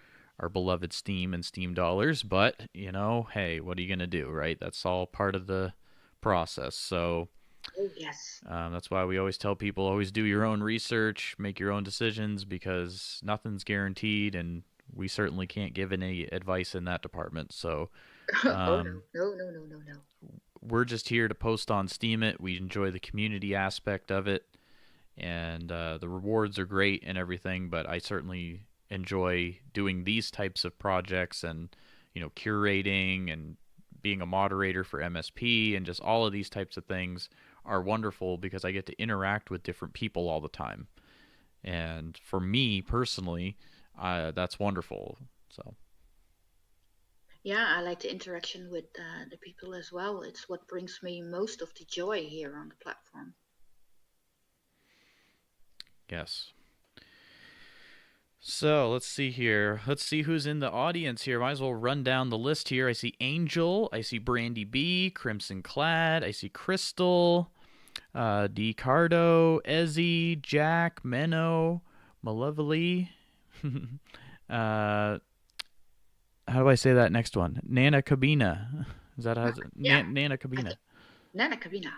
beloved Steem and Steem dollars, but, hey, what are you going to do, right? That's all part of the process. So Oh, yes. that's why we always tell people, always do your own research, make your own decisions, because nothing's guaranteed, and we certainly can't give any advice in that department. So Oh, no. we're just here to post on Steemit. We enjoy the community aspect of it, and the rewards are great and everything, but I certainly enjoy doing these types of projects and, curating and being a moderator for MSP, and just all of these types of things are wonderful because I get to interact with different people all the time. And for me personally, that's wonderful. So Yeah, I like the interaction with the people as well. It's what brings me most of the joy here on the platform. yes. So let's see here. Let's see who's in the audience here. Might as well run down the list here. I see Angel. I see Brandy B, Crimson Clad. I see Crystal, DiCardo, Ezzy, Jack, Menno, Malevolly. How do I say that next one? Nana Cabina. Is that how Yeah. Nana Cabina? Nana Cabina.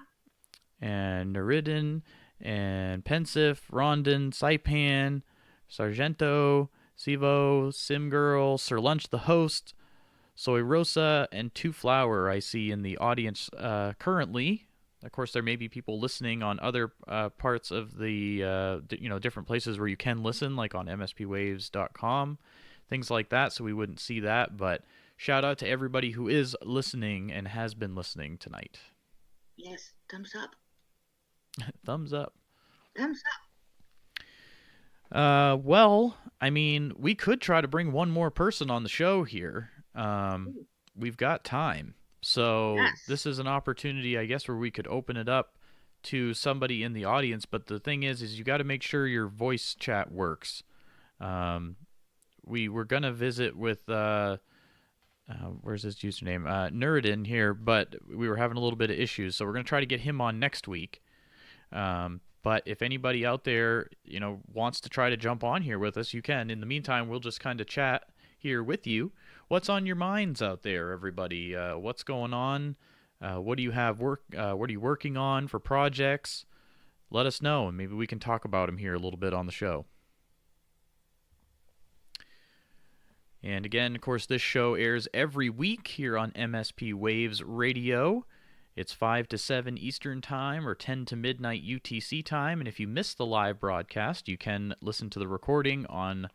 And Neridin, and Pensive, Rondon, Saipan, Sargento, Sivo, Simgirl, Sir Lunch the host, Soy Rosa, and Two Flower I see in the audience currently. Of course, there may be people listening on other parts of the, different places where you can listen, like on MSPWaves.com, things like that, so we wouldn't see that. But shout out to everybody who is listening and has been listening tonight. Yes, thumbs up. Thumbs up. Thumbs up. Well, I mean, we could try to bring one more person on the show here. We've got time. So Yes. This is an opportunity, I guess, where we could open it up to somebody in the audience. But the thing is you got to make sure your voice chat works. We were going to visit with, where's his username? Nuridin here, but we were having a little bit of issues. So we're going to try to get him on next week. But if anybody out there, wants to try to jump on here with us, you can. In the meantime, we'll just kind of chat here with you. What's on your minds out there, everybody? What's going on? What do you have what are you working on for projects? Let us know, and maybe we can talk about them here a little bit on the show. And again, of course, this show airs every week here on MSP Waves Radio. It's 5 to 7 Eastern Time or 10 to midnight UTC time. And if you missed the live broadcast, you can listen to the recording on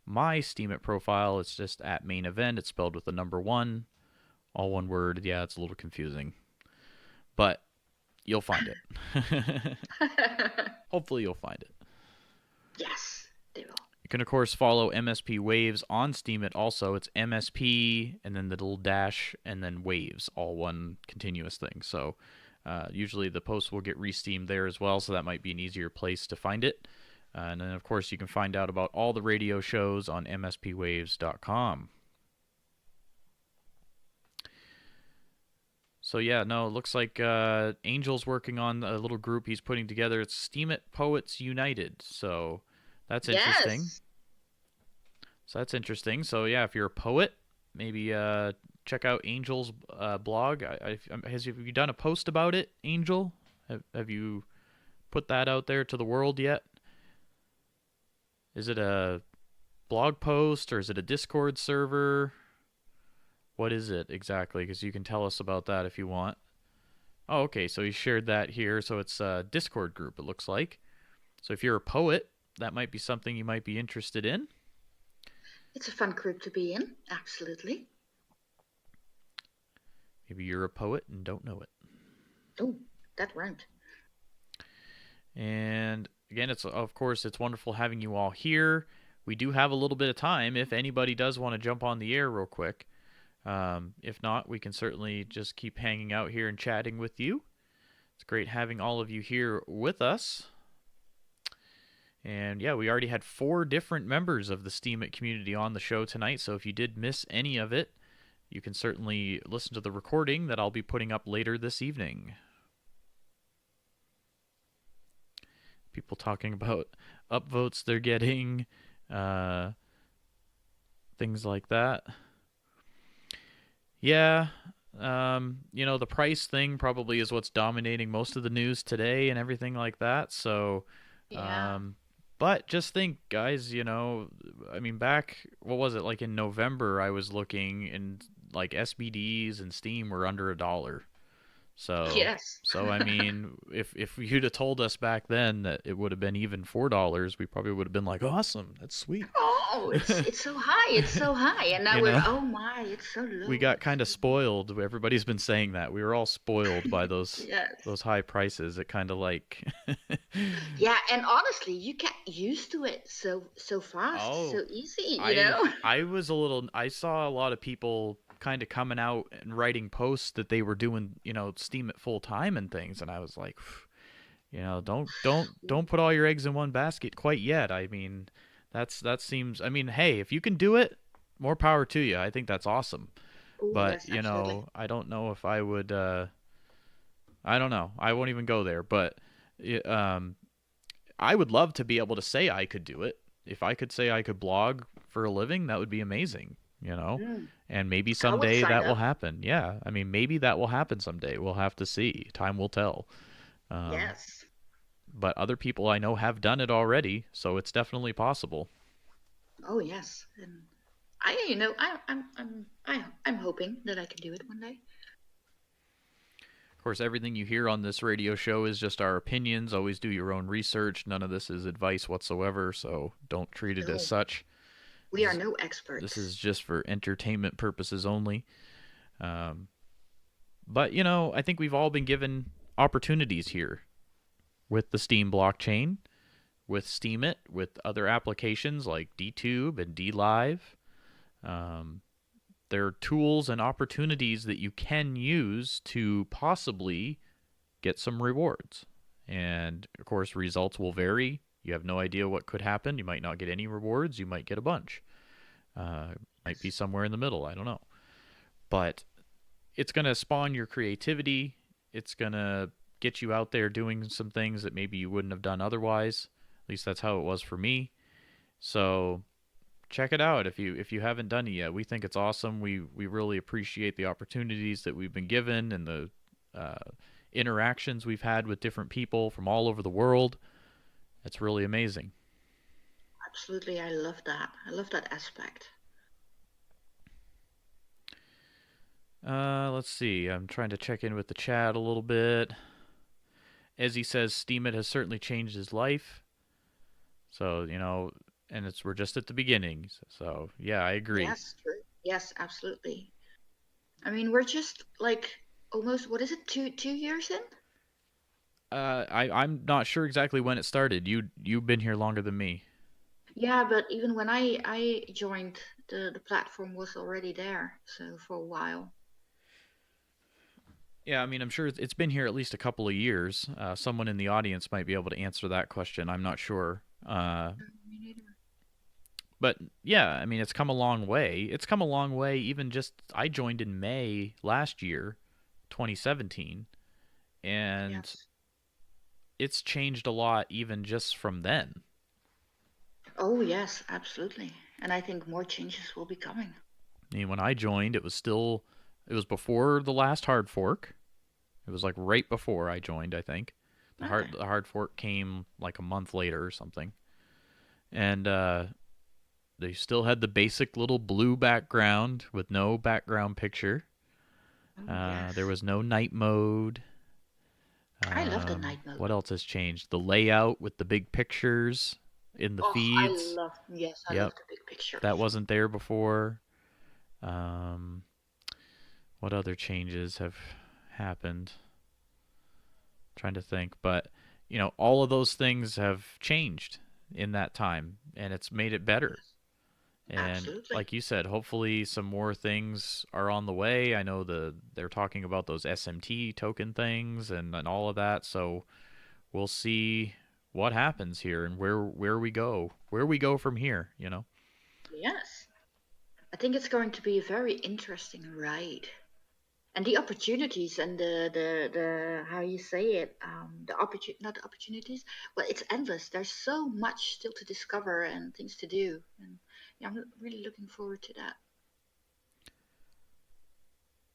my Steemit profile. It's just at main event. It's spelled with the number 1. All one word. Yeah, it's a little confusing. But you'll find it. Hopefully you'll find it. Yes, they will. You can, of course, follow MSP Waves on Steemit also. It's MSP and then the little dash and then Waves, all one continuous thing. So usually the post will get re-steamed there as well, so that might be an easier place to find it. And then, of course, you can find out about all the radio shows on MSPWaves.com. So, yeah, no, it looks like Angel's working on a little group he's putting together. It's Steemit Poets United, so that's interesting. Yes. So that's interesting. So, yeah, if you're a poet, maybe check out Angel's blog. Have you done a post about it, Angel? Have you put that out there to the world yet? Is it a blog post or is it a Discord server? What is it exactly? Because you can tell us about that if you want. Oh, okay. So he shared that here. So it's a Discord group, it looks like. So if you're a poet, that might be something you might be interested in. It's a fun group to be in. Absolutely. Maybe you're a poet and don't know it. Oh, that rhymed. And again, it's wonderful having you all here. We do have a little bit of time if anybody does want to jump on the air real quick. If not, we can certainly just keep hanging out here and chatting with you. It's great having all of you here with us. And yeah, we already had 4 different members of the Steemit community on the show tonight, so if you did miss any of it, you can certainly listen to the recording that I'll be putting up later this evening. People talking about upvotes they're getting, things like that. Yeah, the price thing probably is what's dominating most of the news today and everything like that. So, Yeah. but just think, guys, back, what was it, like in November, I was looking and like SBDs and Steam were under $1. Yes. So I mean, if you'd have told us back then that it would have been even $4, we probably would have been like, awesome, that's sweet. Oh, it's so high, it's so high, and now oh my, it's so low. We got kind of spoiled. Everybody's been saying that we were all spoiled by those Yes. those high prices. It kind of like Yeah, and honestly, you get used to it so fast, so easy, I saw a lot of people kind of coming out and writing posts that they were doing, Steam it full time and things, and I was like, don't put all your eggs in one basket quite yet. I mean, that seems, I mean, hey, if you can do it, more power to you. I think that's awesome. Ooh, But, yes, absolutely. I don't know if I would I don't know. I won't even go there, but I would love to be able to say I could do it. If I could say I could blog for a living, that would be amazing, And maybe someday sign that will up. happen. Yeah, I mean, maybe that will happen someday. We'll have to see. Time will tell. Yes. But other people I know have done it already, so it's definitely possible. Oh yes, and I'm hoping that I can do it one day. Of course, everything you hear on this radio show is just our opinions. Always do your own research. None of this is advice whatsoever, so don't treat it as such. We are no experts. This is just for entertainment purposes only. But, I think we've all been given opportunities here with the Steem blockchain, with Steemit, with other applications like DTube and DLive. There are tools and opportunities that you can use to possibly get some rewards. And, of course, results will vary. You have no idea what could happen. You might not get any rewards. You might get a bunch. Might be somewhere in the middle. I don't know. But it's going to spawn your creativity. It's going to get you out there doing some things that maybe you wouldn't have done otherwise. At least that's how it was for me. So check it out if you haven't done it yet. We think it's awesome. We really appreciate the opportunities that we've been given and the interactions we've had with different people from all over the world. It's really amazing. Absolutely, I love that. I love that aspect. Let's see. I'm trying to check in with the chat a little bit. Ezzy says Steemit has certainly changed his life. So, and we're just at the beginning. So, yeah, I agree. Yes, true. Yes, absolutely. I mean, we're just like almost, what is it, two years in? I'm not sure exactly when it started. You've been here longer than me. Yeah, but even when I joined, the platform was already there, so for a while. Yeah, I mean, I'm sure it's been here at least a couple of years. Someone in the audience might be able to answer that question. I'm not sure. Me neither. But yeah, I mean, it's come a long way. It's come a long way even just, I joined in May last year, 2017, and Yes. it's changed a lot even just from then. Oh, yes, absolutely. And I think more changes will be coming. I mean, when I joined, it was before the last hard fork. It was like right before I joined, I think. The hard fork came like a month later or something. And they still had the basic little blue background with no background picture. Yes. There was no night mode. I love the night mode. What else has changed? The layout with the big pictures in the feeds. I love the big picture. That wasn't there before. What other changes have happened? Trying to think, but all of those things have changed in that time, and it's made it better. And Absolutely. like you said, hopefully some more things are on the way. I know they're talking about those SMT token things and all of that, so we'll see what happens here and where we go from here. Yes. think it's going to be a very interesting ride. And the opportunities and the how you say it, not the opportunities, well, it's endless. There's so much still to discover and things to do. And yeah, I'm really looking forward to that.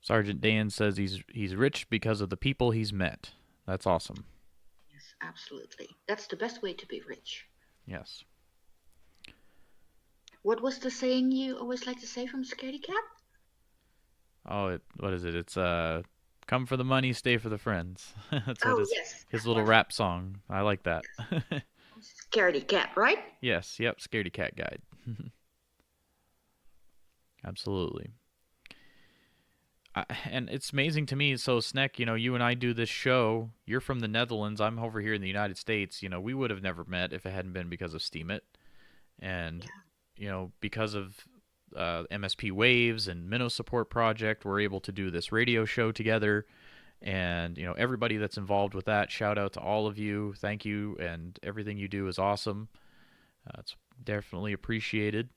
Sergeant Dan says he's rich because of the people he's met. That's awesome. Yes, absolutely. That's the best way to be rich. Yes. What was the saying you always like to say from Scaredy Cat? Oh, what is it? It's come for the money, stay for the friends. That's what his little rap song. I like that. Scaredy Cat, right? Yes, yep, Scaredy Cat guide. Absolutely. And it's amazing to me. So, Snek, you and I do this show. You're from the Netherlands. I'm over here in the United States. We would have never met if it hadn't been because of Steemit. And, because of MSP Waves and Minnow Support Project, we're able to do this radio show together. And, everybody that's involved with that, shout out to all of you. Thank you. And everything you do is awesome. It's definitely appreciated.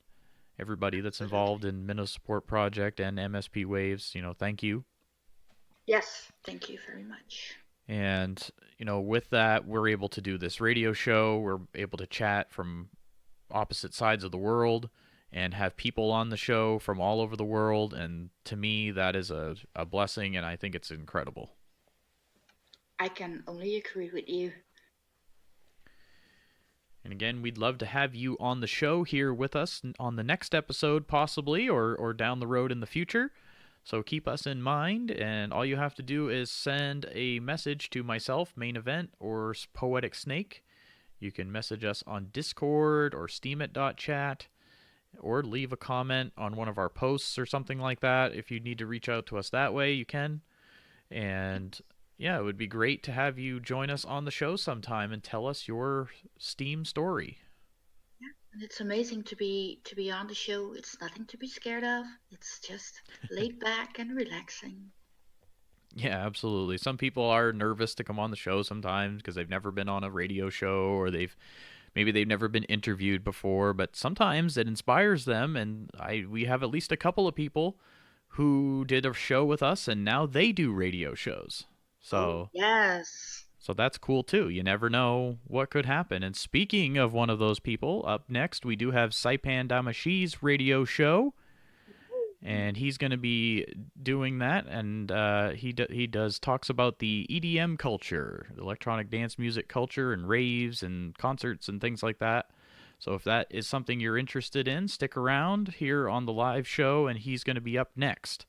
Everybody that's involved in Minnow Support Project and MSP Waves, thank you. Yes, thank you very much. And, with that, we're able to do this radio show. We're able to chat from opposite sides of the world and have people on the show from all over the world. And to me, that is a blessing, and I think it's incredible. I can only agree with you. And again, we'd love to have you on the show here with us on the next episode, possibly, or down the road in the future. So keep us in mind, and all you have to do is send a message to myself, Main Event, or Poetic Snake. You can message us on Discord or steemit.chat, or leave a comment on one of our posts or something like that. If you need to reach out to us that way, you can. And yeah, it would be great to have you join us on the show sometime and tell us your Steam story. Yeah, and it's amazing to be on the show. It's nothing to be scared of. It's just laid back and relaxing. Yeah, absolutely. Some people are nervous to come on the show sometimes because they've never been on a radio show, or maybe they've never been interviewed before, but sometimes it inspires them, and we have at least a couple of people who did a show with us and now they do radio shows. So yes. So that's cool too. You never know what could happen. And speaking of one of those people, up next we do have Saipan Damashi's radio show, and he's going to be doing that. And he talks about the EDM culture, the electronic dance music culture, and raves and concerts and things like that. So if that is something you're interested in, stick around here on the live show, and he's going to be up next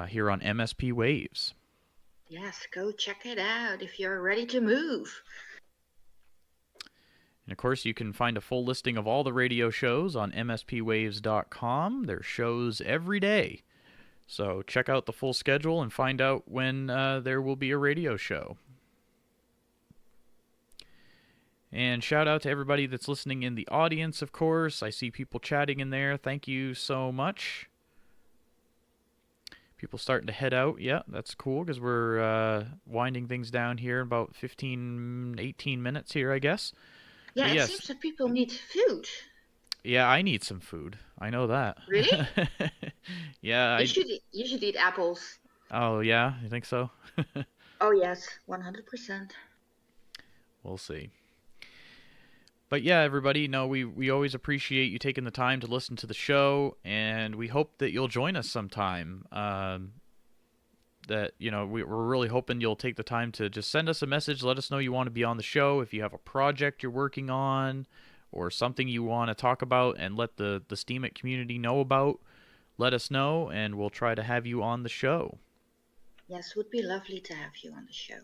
here on MSP Waves. Yes, go check it out if you're ready to move. And of course, you can find a full listing of all the radio shows on MSPWaves.com. There's shows every day. So check out the full schedule and find out when there will be a radio show. And shout out to everybody that's listening in the audience, of course. I see people chatting in there. Thank you so much. People starting to head out. Yeah, that's cool because we're winding things down here in about 18 minutes here, I guess. Yeah, it seems that people need food. Yeah, I need some food. I know that. Really? Yeah. You should eat apples. Oh, yeah? You think so? Oh, yes. 100%. We'll see. But yeah, everybody, we always appreciate you taking the time to listen to the show, and we hope that you'll join us sometime. We're really hoping you'll take the time to just send us a message, let us know you want to be on the show. If you have a project you're working on or something you want to talk about and let the Steemit community know about, let us know, and we'll try to have you on the show. Yes, it would be lovely to have you on the show.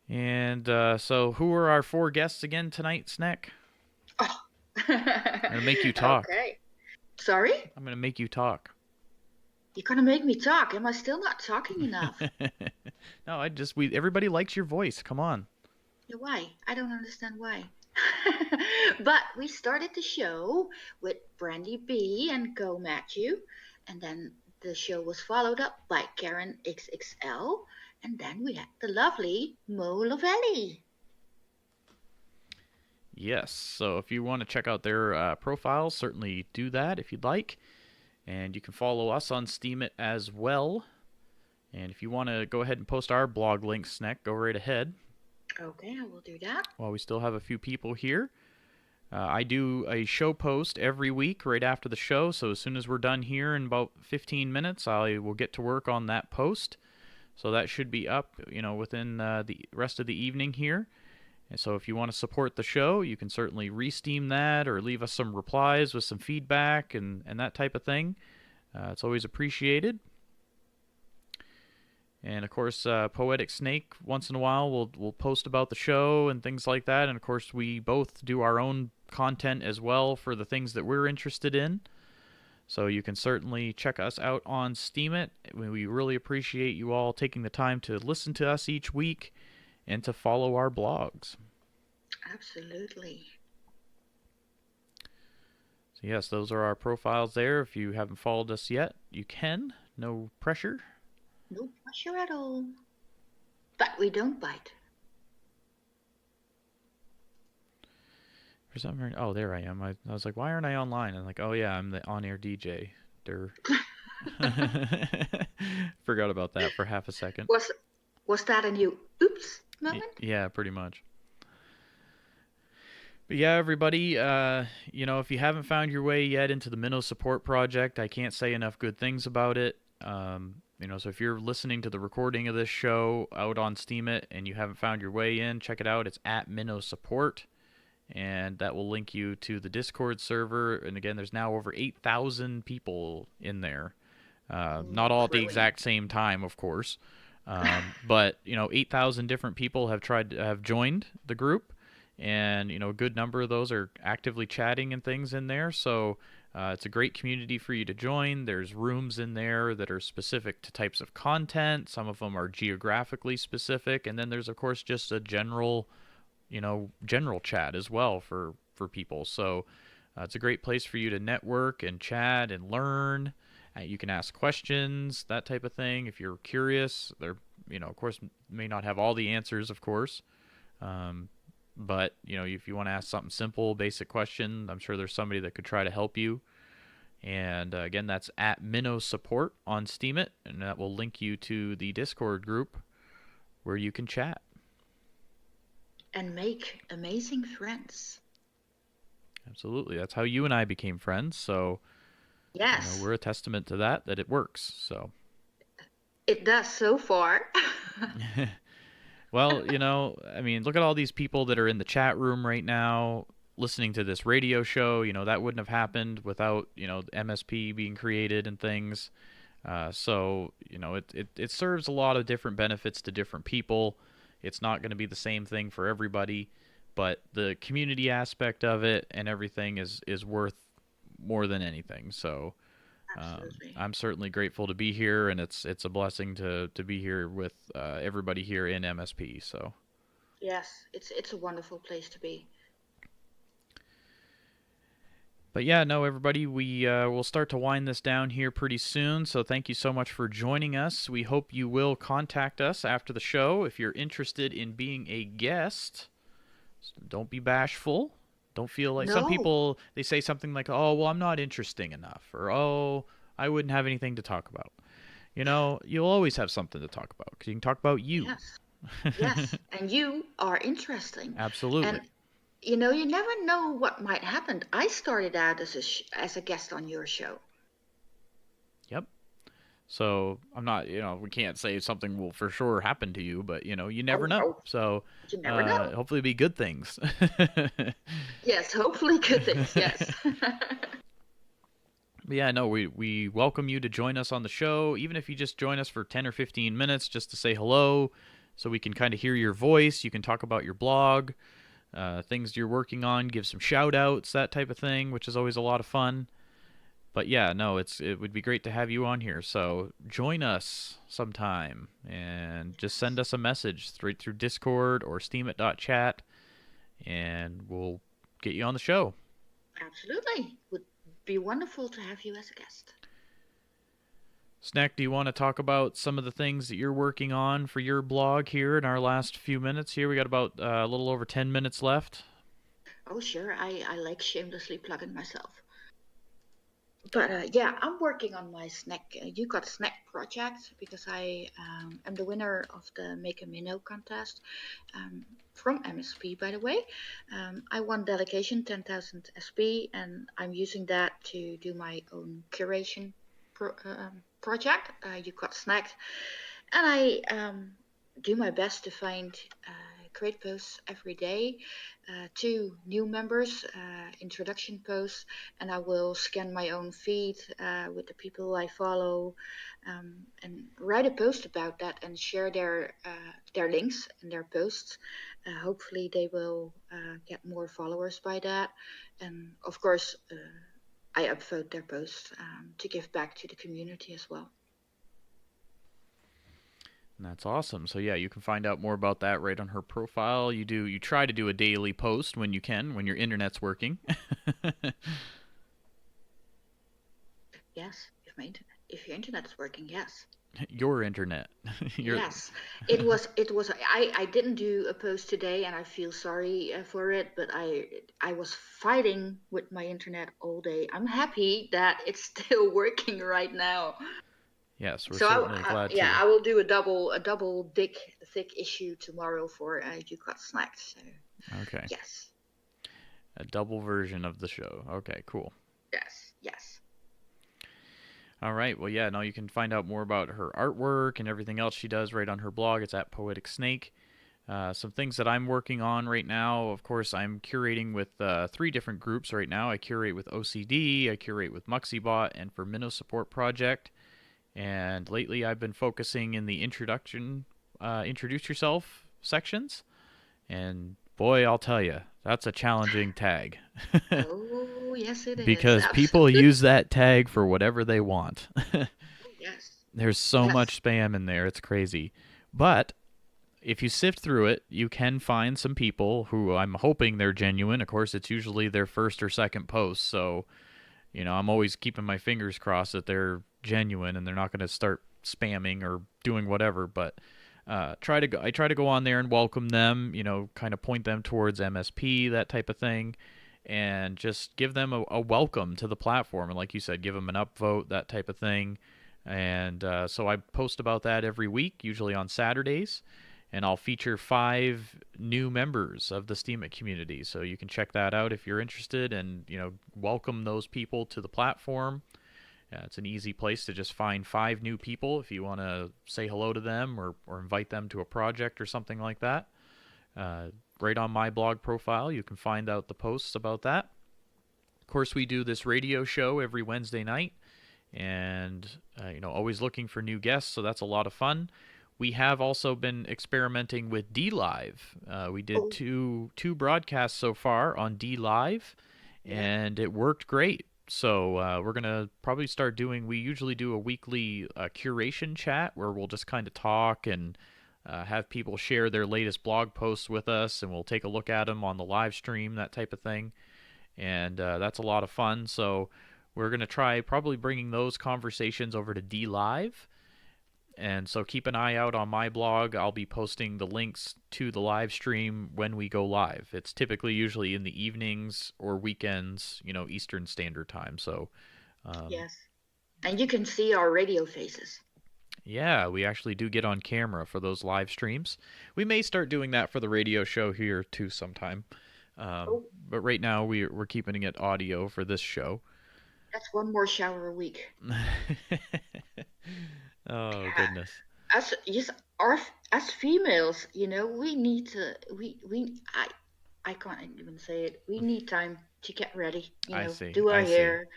And so who are our 4 guests again tonight, Snek? Oh. I'm going to make you talk. Okay. Sorry? I'm going to make you talk. You're going to make me talk. Am I still not talking enough? No, everybody likes your voice. Come on. Why? I don't understand why. But we started the show with Brandy B and Go Matthew. And then the show was followed up by Karen XXL. And then we had the lovely Mo Lovelli. Yes, so if you want to check out their profiles, certainly do that if you'd like. And you can follow us on Steemit as well. And if you want to go ahead and post our blog links, Snack, go right ahead. Okay, I will do that. While we still have a few people here. I do a show post every week right after the show, so as soon as we're done here in about 15 minutes, I will get to work on that post. So that should be up, within the rest of the evening here. And so if you want to support the show, you can certainly re-steam that or leave us some replies with some feedback and that type of thing. It's always appreciated. And, of course, Poetic Snake, once in a while, will post about the show and things like that. And, of course, we both do our own content as well for the things that we're interested in. So you can certainly check us out on Steemit. We really appreciate you all taking the time to listen to us each week and to follow our blogs. Absolutely. So, yes, those are our profiles there. If you haven't followed us yet, you can. No pressure. No pressure at all. But we don't bite. For some reason, oh, there I am. I was like, why aren't I online? I'm like, oh, yeah, I'm the on-air DJ. Forgot about that for half a second. Was that a new oops moment? Yeah, pretty much. But yeah, everybody, if you haven't found your way yet into the Minnow Support Project, I can't say enough good things about it. So if you're listening to the recording of this show out on Steemit and you haven't found your way in, check it out. It's at Minnow Support, and that will link you to the Discord server. And again, there's now over 8,000 people in there. Not all at the exact same time, of course. But 8,000 different people have joined the group, and a good number of those are actively chatting and things in there. So it's a great community for you to join. There's rooms in there that are specific to types of content. Some of them are geographically specific, and then there's of course just a general chat as well for people. So it's a great place for you to network and chat and learn. You can ask questions, that type of thing. If you're curious, they're, of course, may not have all the answers, of course. But, if you want to ask something simple, basic question, I'm sure there's somebody that could try to help you. And again, that's at Minnow Support on Steemit, and that will link you to the Discord group where you can chat. And make amazing friends. Absolutely. That's how you and I became friends. So yes, we're a testament to that it works. So it does so far. Well, look at all these people that are in the chat room right now listening to this radio show. That wouldn't have happened without, MSP being created and things. So, it serves a lot of different benefits to different people. It's not going to be the same thing for everybody, but the community aspect of it and everything is worth more than anything. So I'm certainly grateful to be here, and it's a blessing to be here with everybody here in MSP. So yes, it's a wonderful place to be. But yeah, no, everybody, we will start to wind this down here pretty soon. So thank you so much for joining us. We hope you will contact us after the show if you're interested in being a guest. Don't be bashful. Don't feel like some people, they say something like, oh, well, I'm not interesting enough, or, oh, I wouldn't have anything to talk about. You'll always have something to talk about because you can talk about you. Yes. Yes, and you are interesting. Absolutely. And you never know what might happen. I started out as a guest on your show. Yep. So I'm not, we can't say something will for sure happen to you, but you never know. So you never know. Hopefully it'll be good things. Yes, hopefully good things. Yes. But yeah, no, we welcome you to join us on the show, even if you just join us for 10 or 15 minutes just to say hello, so we can kind of hear your voice. You can talk about your blog, things you're working on, give some shout outs, that type of thing, which is always a lot of fun. But yeah, no, it would be great to have you on here. So join us sometime and just send us a message straight through Discord or steemit.chat, and we'll get you on the show. Absolutely. Would be wonderful to have you as a guest. Snack, do you want to talk about some of the things that you're working on for your blog here in our last few minutes here? We got about a little over 10 minutes left. Oh, sure. I like shamelessly plugging myself. But yeah, I'm working on my snack. You got snack project because I am the winner of the Make a Minnow contest from MSP, by the way. I won delegation 10,000 SP, and I'm using that to do my own curation project. You got snacked, and I do my best to find create posts every day, 2 new members, introduction posts, and I will scan my own feed with the people I follow, and write a post about that and share their links and their posts. Hopefully they will get more followers by that, and of course I upvote their posts to give back to the community as well. That's awesome. So yeah, you can find out more about that right on her profile. You try to do a daily post when you can, when your internet's working. Yes, if your internet's working, yes. Your internet. Yes, it was. I didn't do a post today, and I feel sorry for it. But I was fighting with my internet all day. I'm happy that it's still working right now. Yes, we're certainly glad to. Yeah, I will do a double thick issue tomorrow for You Got Snacked. So, okay. Yes. A double version of the show. Okay, cool. Yes. All right. Well, yeah. Now you can find out more about her artwork and everything else she does right on her blog. It's at Poetic Snake. Some things that I'm working on right now. Of course, I'm curating with 3 different groups right now. I curate with OCD, I curate with Muxibot, and for Minnow Support Project. And lately I've been focusing in the introduce yourself sections. And boy, I'll tell you, that's a challenging tag. Oh, yes it is. Because people use that tag for whatever they want. Yes. There's so much spam in there, it's crazy. But if you sift through it, you can find some people who I'm hoping they're genuine. Of course, it's usually their first or second post, so I'm always keeping my fingers crossed that they're genuine and they're not going to start spamming or doing whatever. But I try to go on there and welcome them, kind of point them towards MSP, that type of thing, and just give them a welcome to the platform. And like you said, give them an upvote, that type of thing. And so I post about that every week, usually on Saturdays. And I'll feature 5 new members of the Steemit community. So you can check that out if you're interested and, welcome those people to the platform. It's an easy place to just find 5 new people if you want to say hello to them or invite them to a project or something like that. Right on my blog profile, you can find out the posts about that. Of course, we do this radio show every Wednesday night. And, always looking for new guests, so that's a lot of fun. We have also been experimenting with D-Live. We did two broadcasts so far on D-Live, and it worked great. So we're going to probably start doing, we usually do a weekly curation chat where we'll just kind of talk and have people share their latest blog posts with us, and we'll take a look at them on the live stream, that type of thing. And that's a lot of fun. So we're going to try probably bringing those conversations over to D-Live. And so keep an eye out on my blog. I'll be posting the links to the live stream when we go live. It's typically usually in the evenings or weekends, Eastern Standard Time. So yes. And you can see our radio faces. Yeah, we actually do get on camera for those live streams. We may start doing that for the radio show here too sometime. But right now we're keeping it audio for this show. That's 1 more shower a week. Oh, goodness. As females, we need to, I can't even say it. We need time to get ready, do our hair,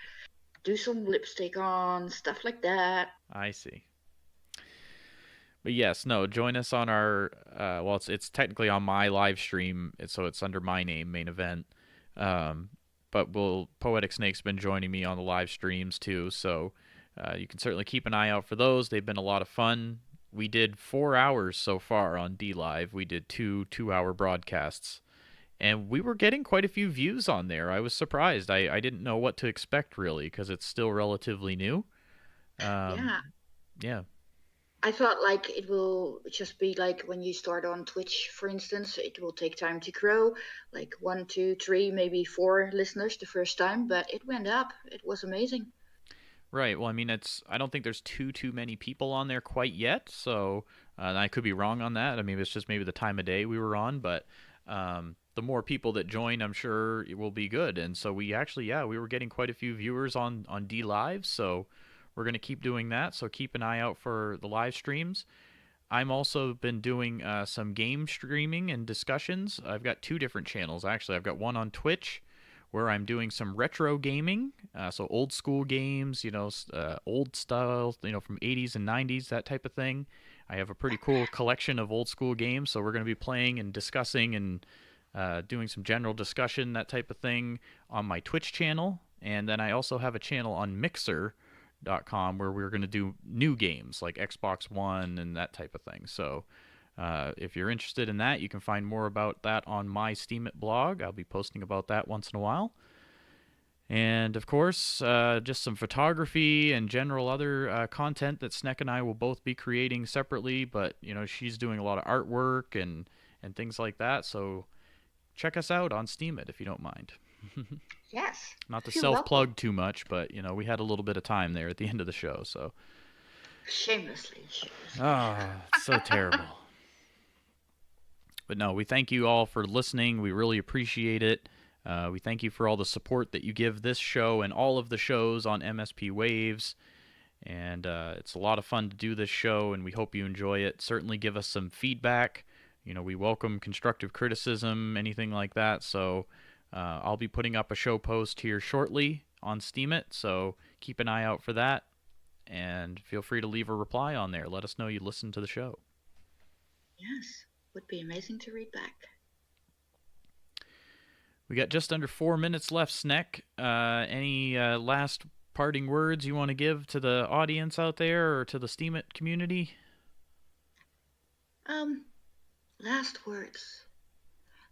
do some lipstick on, stuff like that. I see. But yes, no, join us on our, it's technically on my live stream, so it's under my name, Main Event. But Poetic Snake's been joining me on the live streams too, so you can certainly keep an eye out for those. They've been a lot of fun. We did 4 hours so far on D-Live. We did 2 2-hour broadcasts. And we were getting quite a few views on there. I was surprised. I didn't know what to expect, really, because it's still relatively new. Yeah. I thought like it will just be like when you start on Twitch, for instance, it will take time to grow, like 1, 2, 3, maybe 4 listeners the first time, but it went up. It was amazing. Right. Well, I mean, I don't think there's too many people on there quite yet, so I could be wrong on that. I mean, it's just maybe the time of day we were on, but the more people that join, I'm sure it will be good. And so we actually, we were getting quite a few viewers on D Live, so we're going to keep doing that. So keep an eye out for the live streams. I'm also been doing some game streaming and discussions. I've got 2 different channels, actually. I've got one on Twitch where I'm doing some retro gaming, so old school games, old style, from 80s and 90s, that type of thing. I have a pretty cool collection of old school games, so we're going to be playing and discussing and doing some general discussion, that type of thing, on my Twitch channel. And then I also have a channel on Mixer.com where we're going to do new games like Xbox One and that type of thing. So if you're interested in that, you can find more about that on my Steemit blog. I'll be posting about that once in a while. And, of course, just some photography and general other content that Sneck and I will both be creating separately. But, she's doing a lot of artwork and things like that. So check us out on Steemit if you don't mind. Yes. Not to self-plug too much, but, we had a little bit of time there at the end of the show. So Shamelessly. Oh, so terrible. But no, we thank you all for listening. We really appreciate it. We thank you for all the support that you give this show and all of the shows on MSP Waves. And it's a lot of fun to do this show, and we hope you enjoy it. Certainly give us some feedback. We welcome constructive criticism, anything like that. So I'll be putting up a show post here shortly on Steemit, so keep an eye out for that. And feel free to leave a reply on there. Let us know you listened to the show. Yes. Would be amazing to read back. We got just under 4 minutes left, Sneck. Any last parting words you want to give to the audience out there or to the Steemit community? Last words.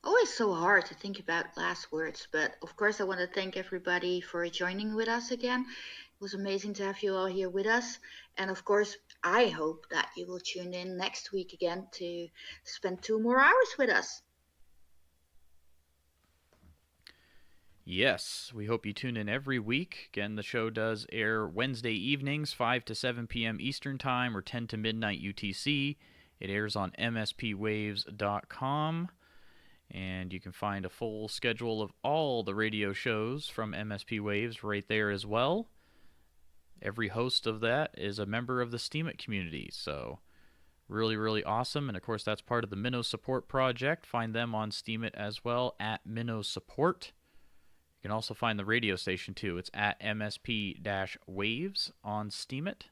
Always so hard to think about last words, but of course I want to thank everybody for joining with us again. It was amazing to have you all here with us. And of course, I hope that you will tune in next week again to spend 2 more hours with us. Yes, we hope you tune in every week. Again, the show does air Wednesday evenings, 5 to 7 p.m. Eastern Time or 10 to midnight UTC. It airs on MSPWaves.com. And you can find a full schedule of all the radio shows from MSP Waves right there as well. Every host of that is a member of the Steemit community, so really, really awesome. And, of course, that's part of the Minnow Support Project. Find them on Steemit as well, at Minnow Support. You can also find the radio station, too. It's at MSP-Waves on Steemit.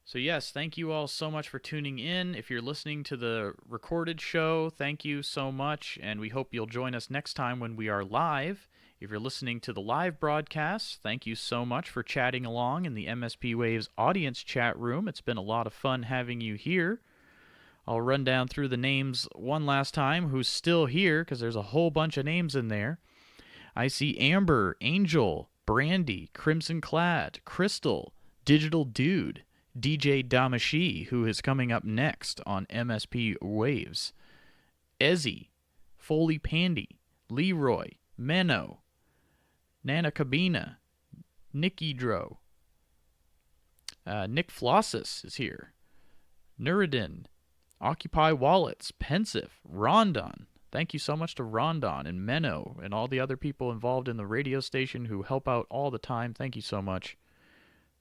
So, yes, thank you all so much for tuning in. If you're listening to the recorded show, thank you so much, and we hope you'll join us next time when we are live. If you're listening to the live broadcast, thank you so much for chatting along in the MSP Waves audience chat room. It's been a lot of fun having you here. I'll run down through the names one last time who's still here, because there's a whole bunch of names in there. I see Amber, Angel, Brandy, Crimson Clad, Crystal, Digital Dude, DJ Damashi, who is coming up next on MSP Waves, Ezzy, Foley Pandy, Leroy, Menno, Nana Cabina, Nicky Dro, Nick Flossus is here, Nuruddin, Occupy Wallets, Pensive, Rondon. Thank you so much to Rondon and Menno and all the other people involved in the radio station who help out all the time. Thank you so much.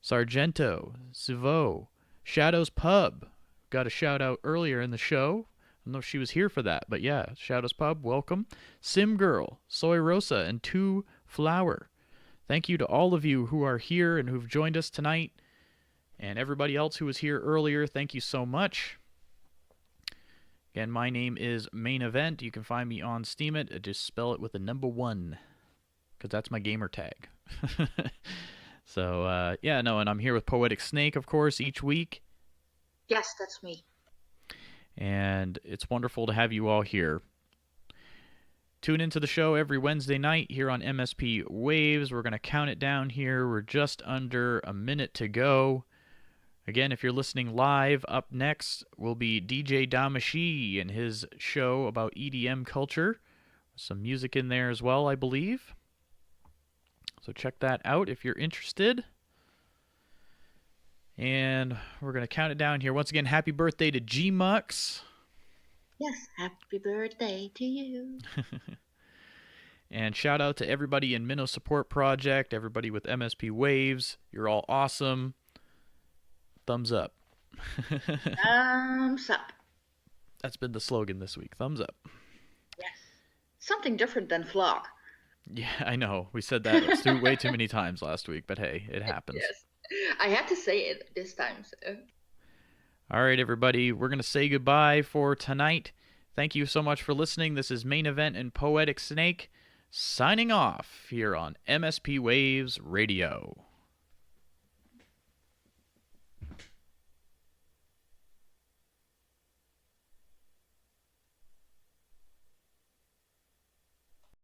Sargento, Sivo, Shadows Pub. Got a shout out earlier in the show. I don't know if she was here for that, but yeah, Shadows Pub, welcome. Sim Girl, Soy Rosa, and 2 Flower. Thank you to all of you who are here and who've joined us tonight. And everybody else who was here earlier, thank you so much. Again, my name is Main Event. You can find me on Steemit. Just spell it with the number 1, because that's my gamer tag. So, and I'm here with Poetic Snake, of course, each week. Yes, that's me. And it's wonderful to have you all here. Tune into the show every Wednesday night here on MSP Waves. We're going to count it down here. We're just under a minute to go. Again, if you're listening live, up next will be DJ Damashi and his show about EDM culture. Some music in there as well, I believe. So check that out if you're interested. And we're going to count it down here. Once again, happy birthday to G-Mux. Yes, happy birthday to you. And shout out to everybody in Minnow Support Project, everybody with MSP Waves. You're all awesome. Thumbs up. Thumbs up. That's been the slogan this week. Thumbs up. Yes. Something different than vlog. Yeah, I know. We said that way too many times last week, but hey, it happens. Yes. I had to say it this time. So. All right, everybody. We're going to say goodbye for tonight. Thank you so much for listening. This is Main Event and Poetic Snake signing off here on MSP Waves Radio.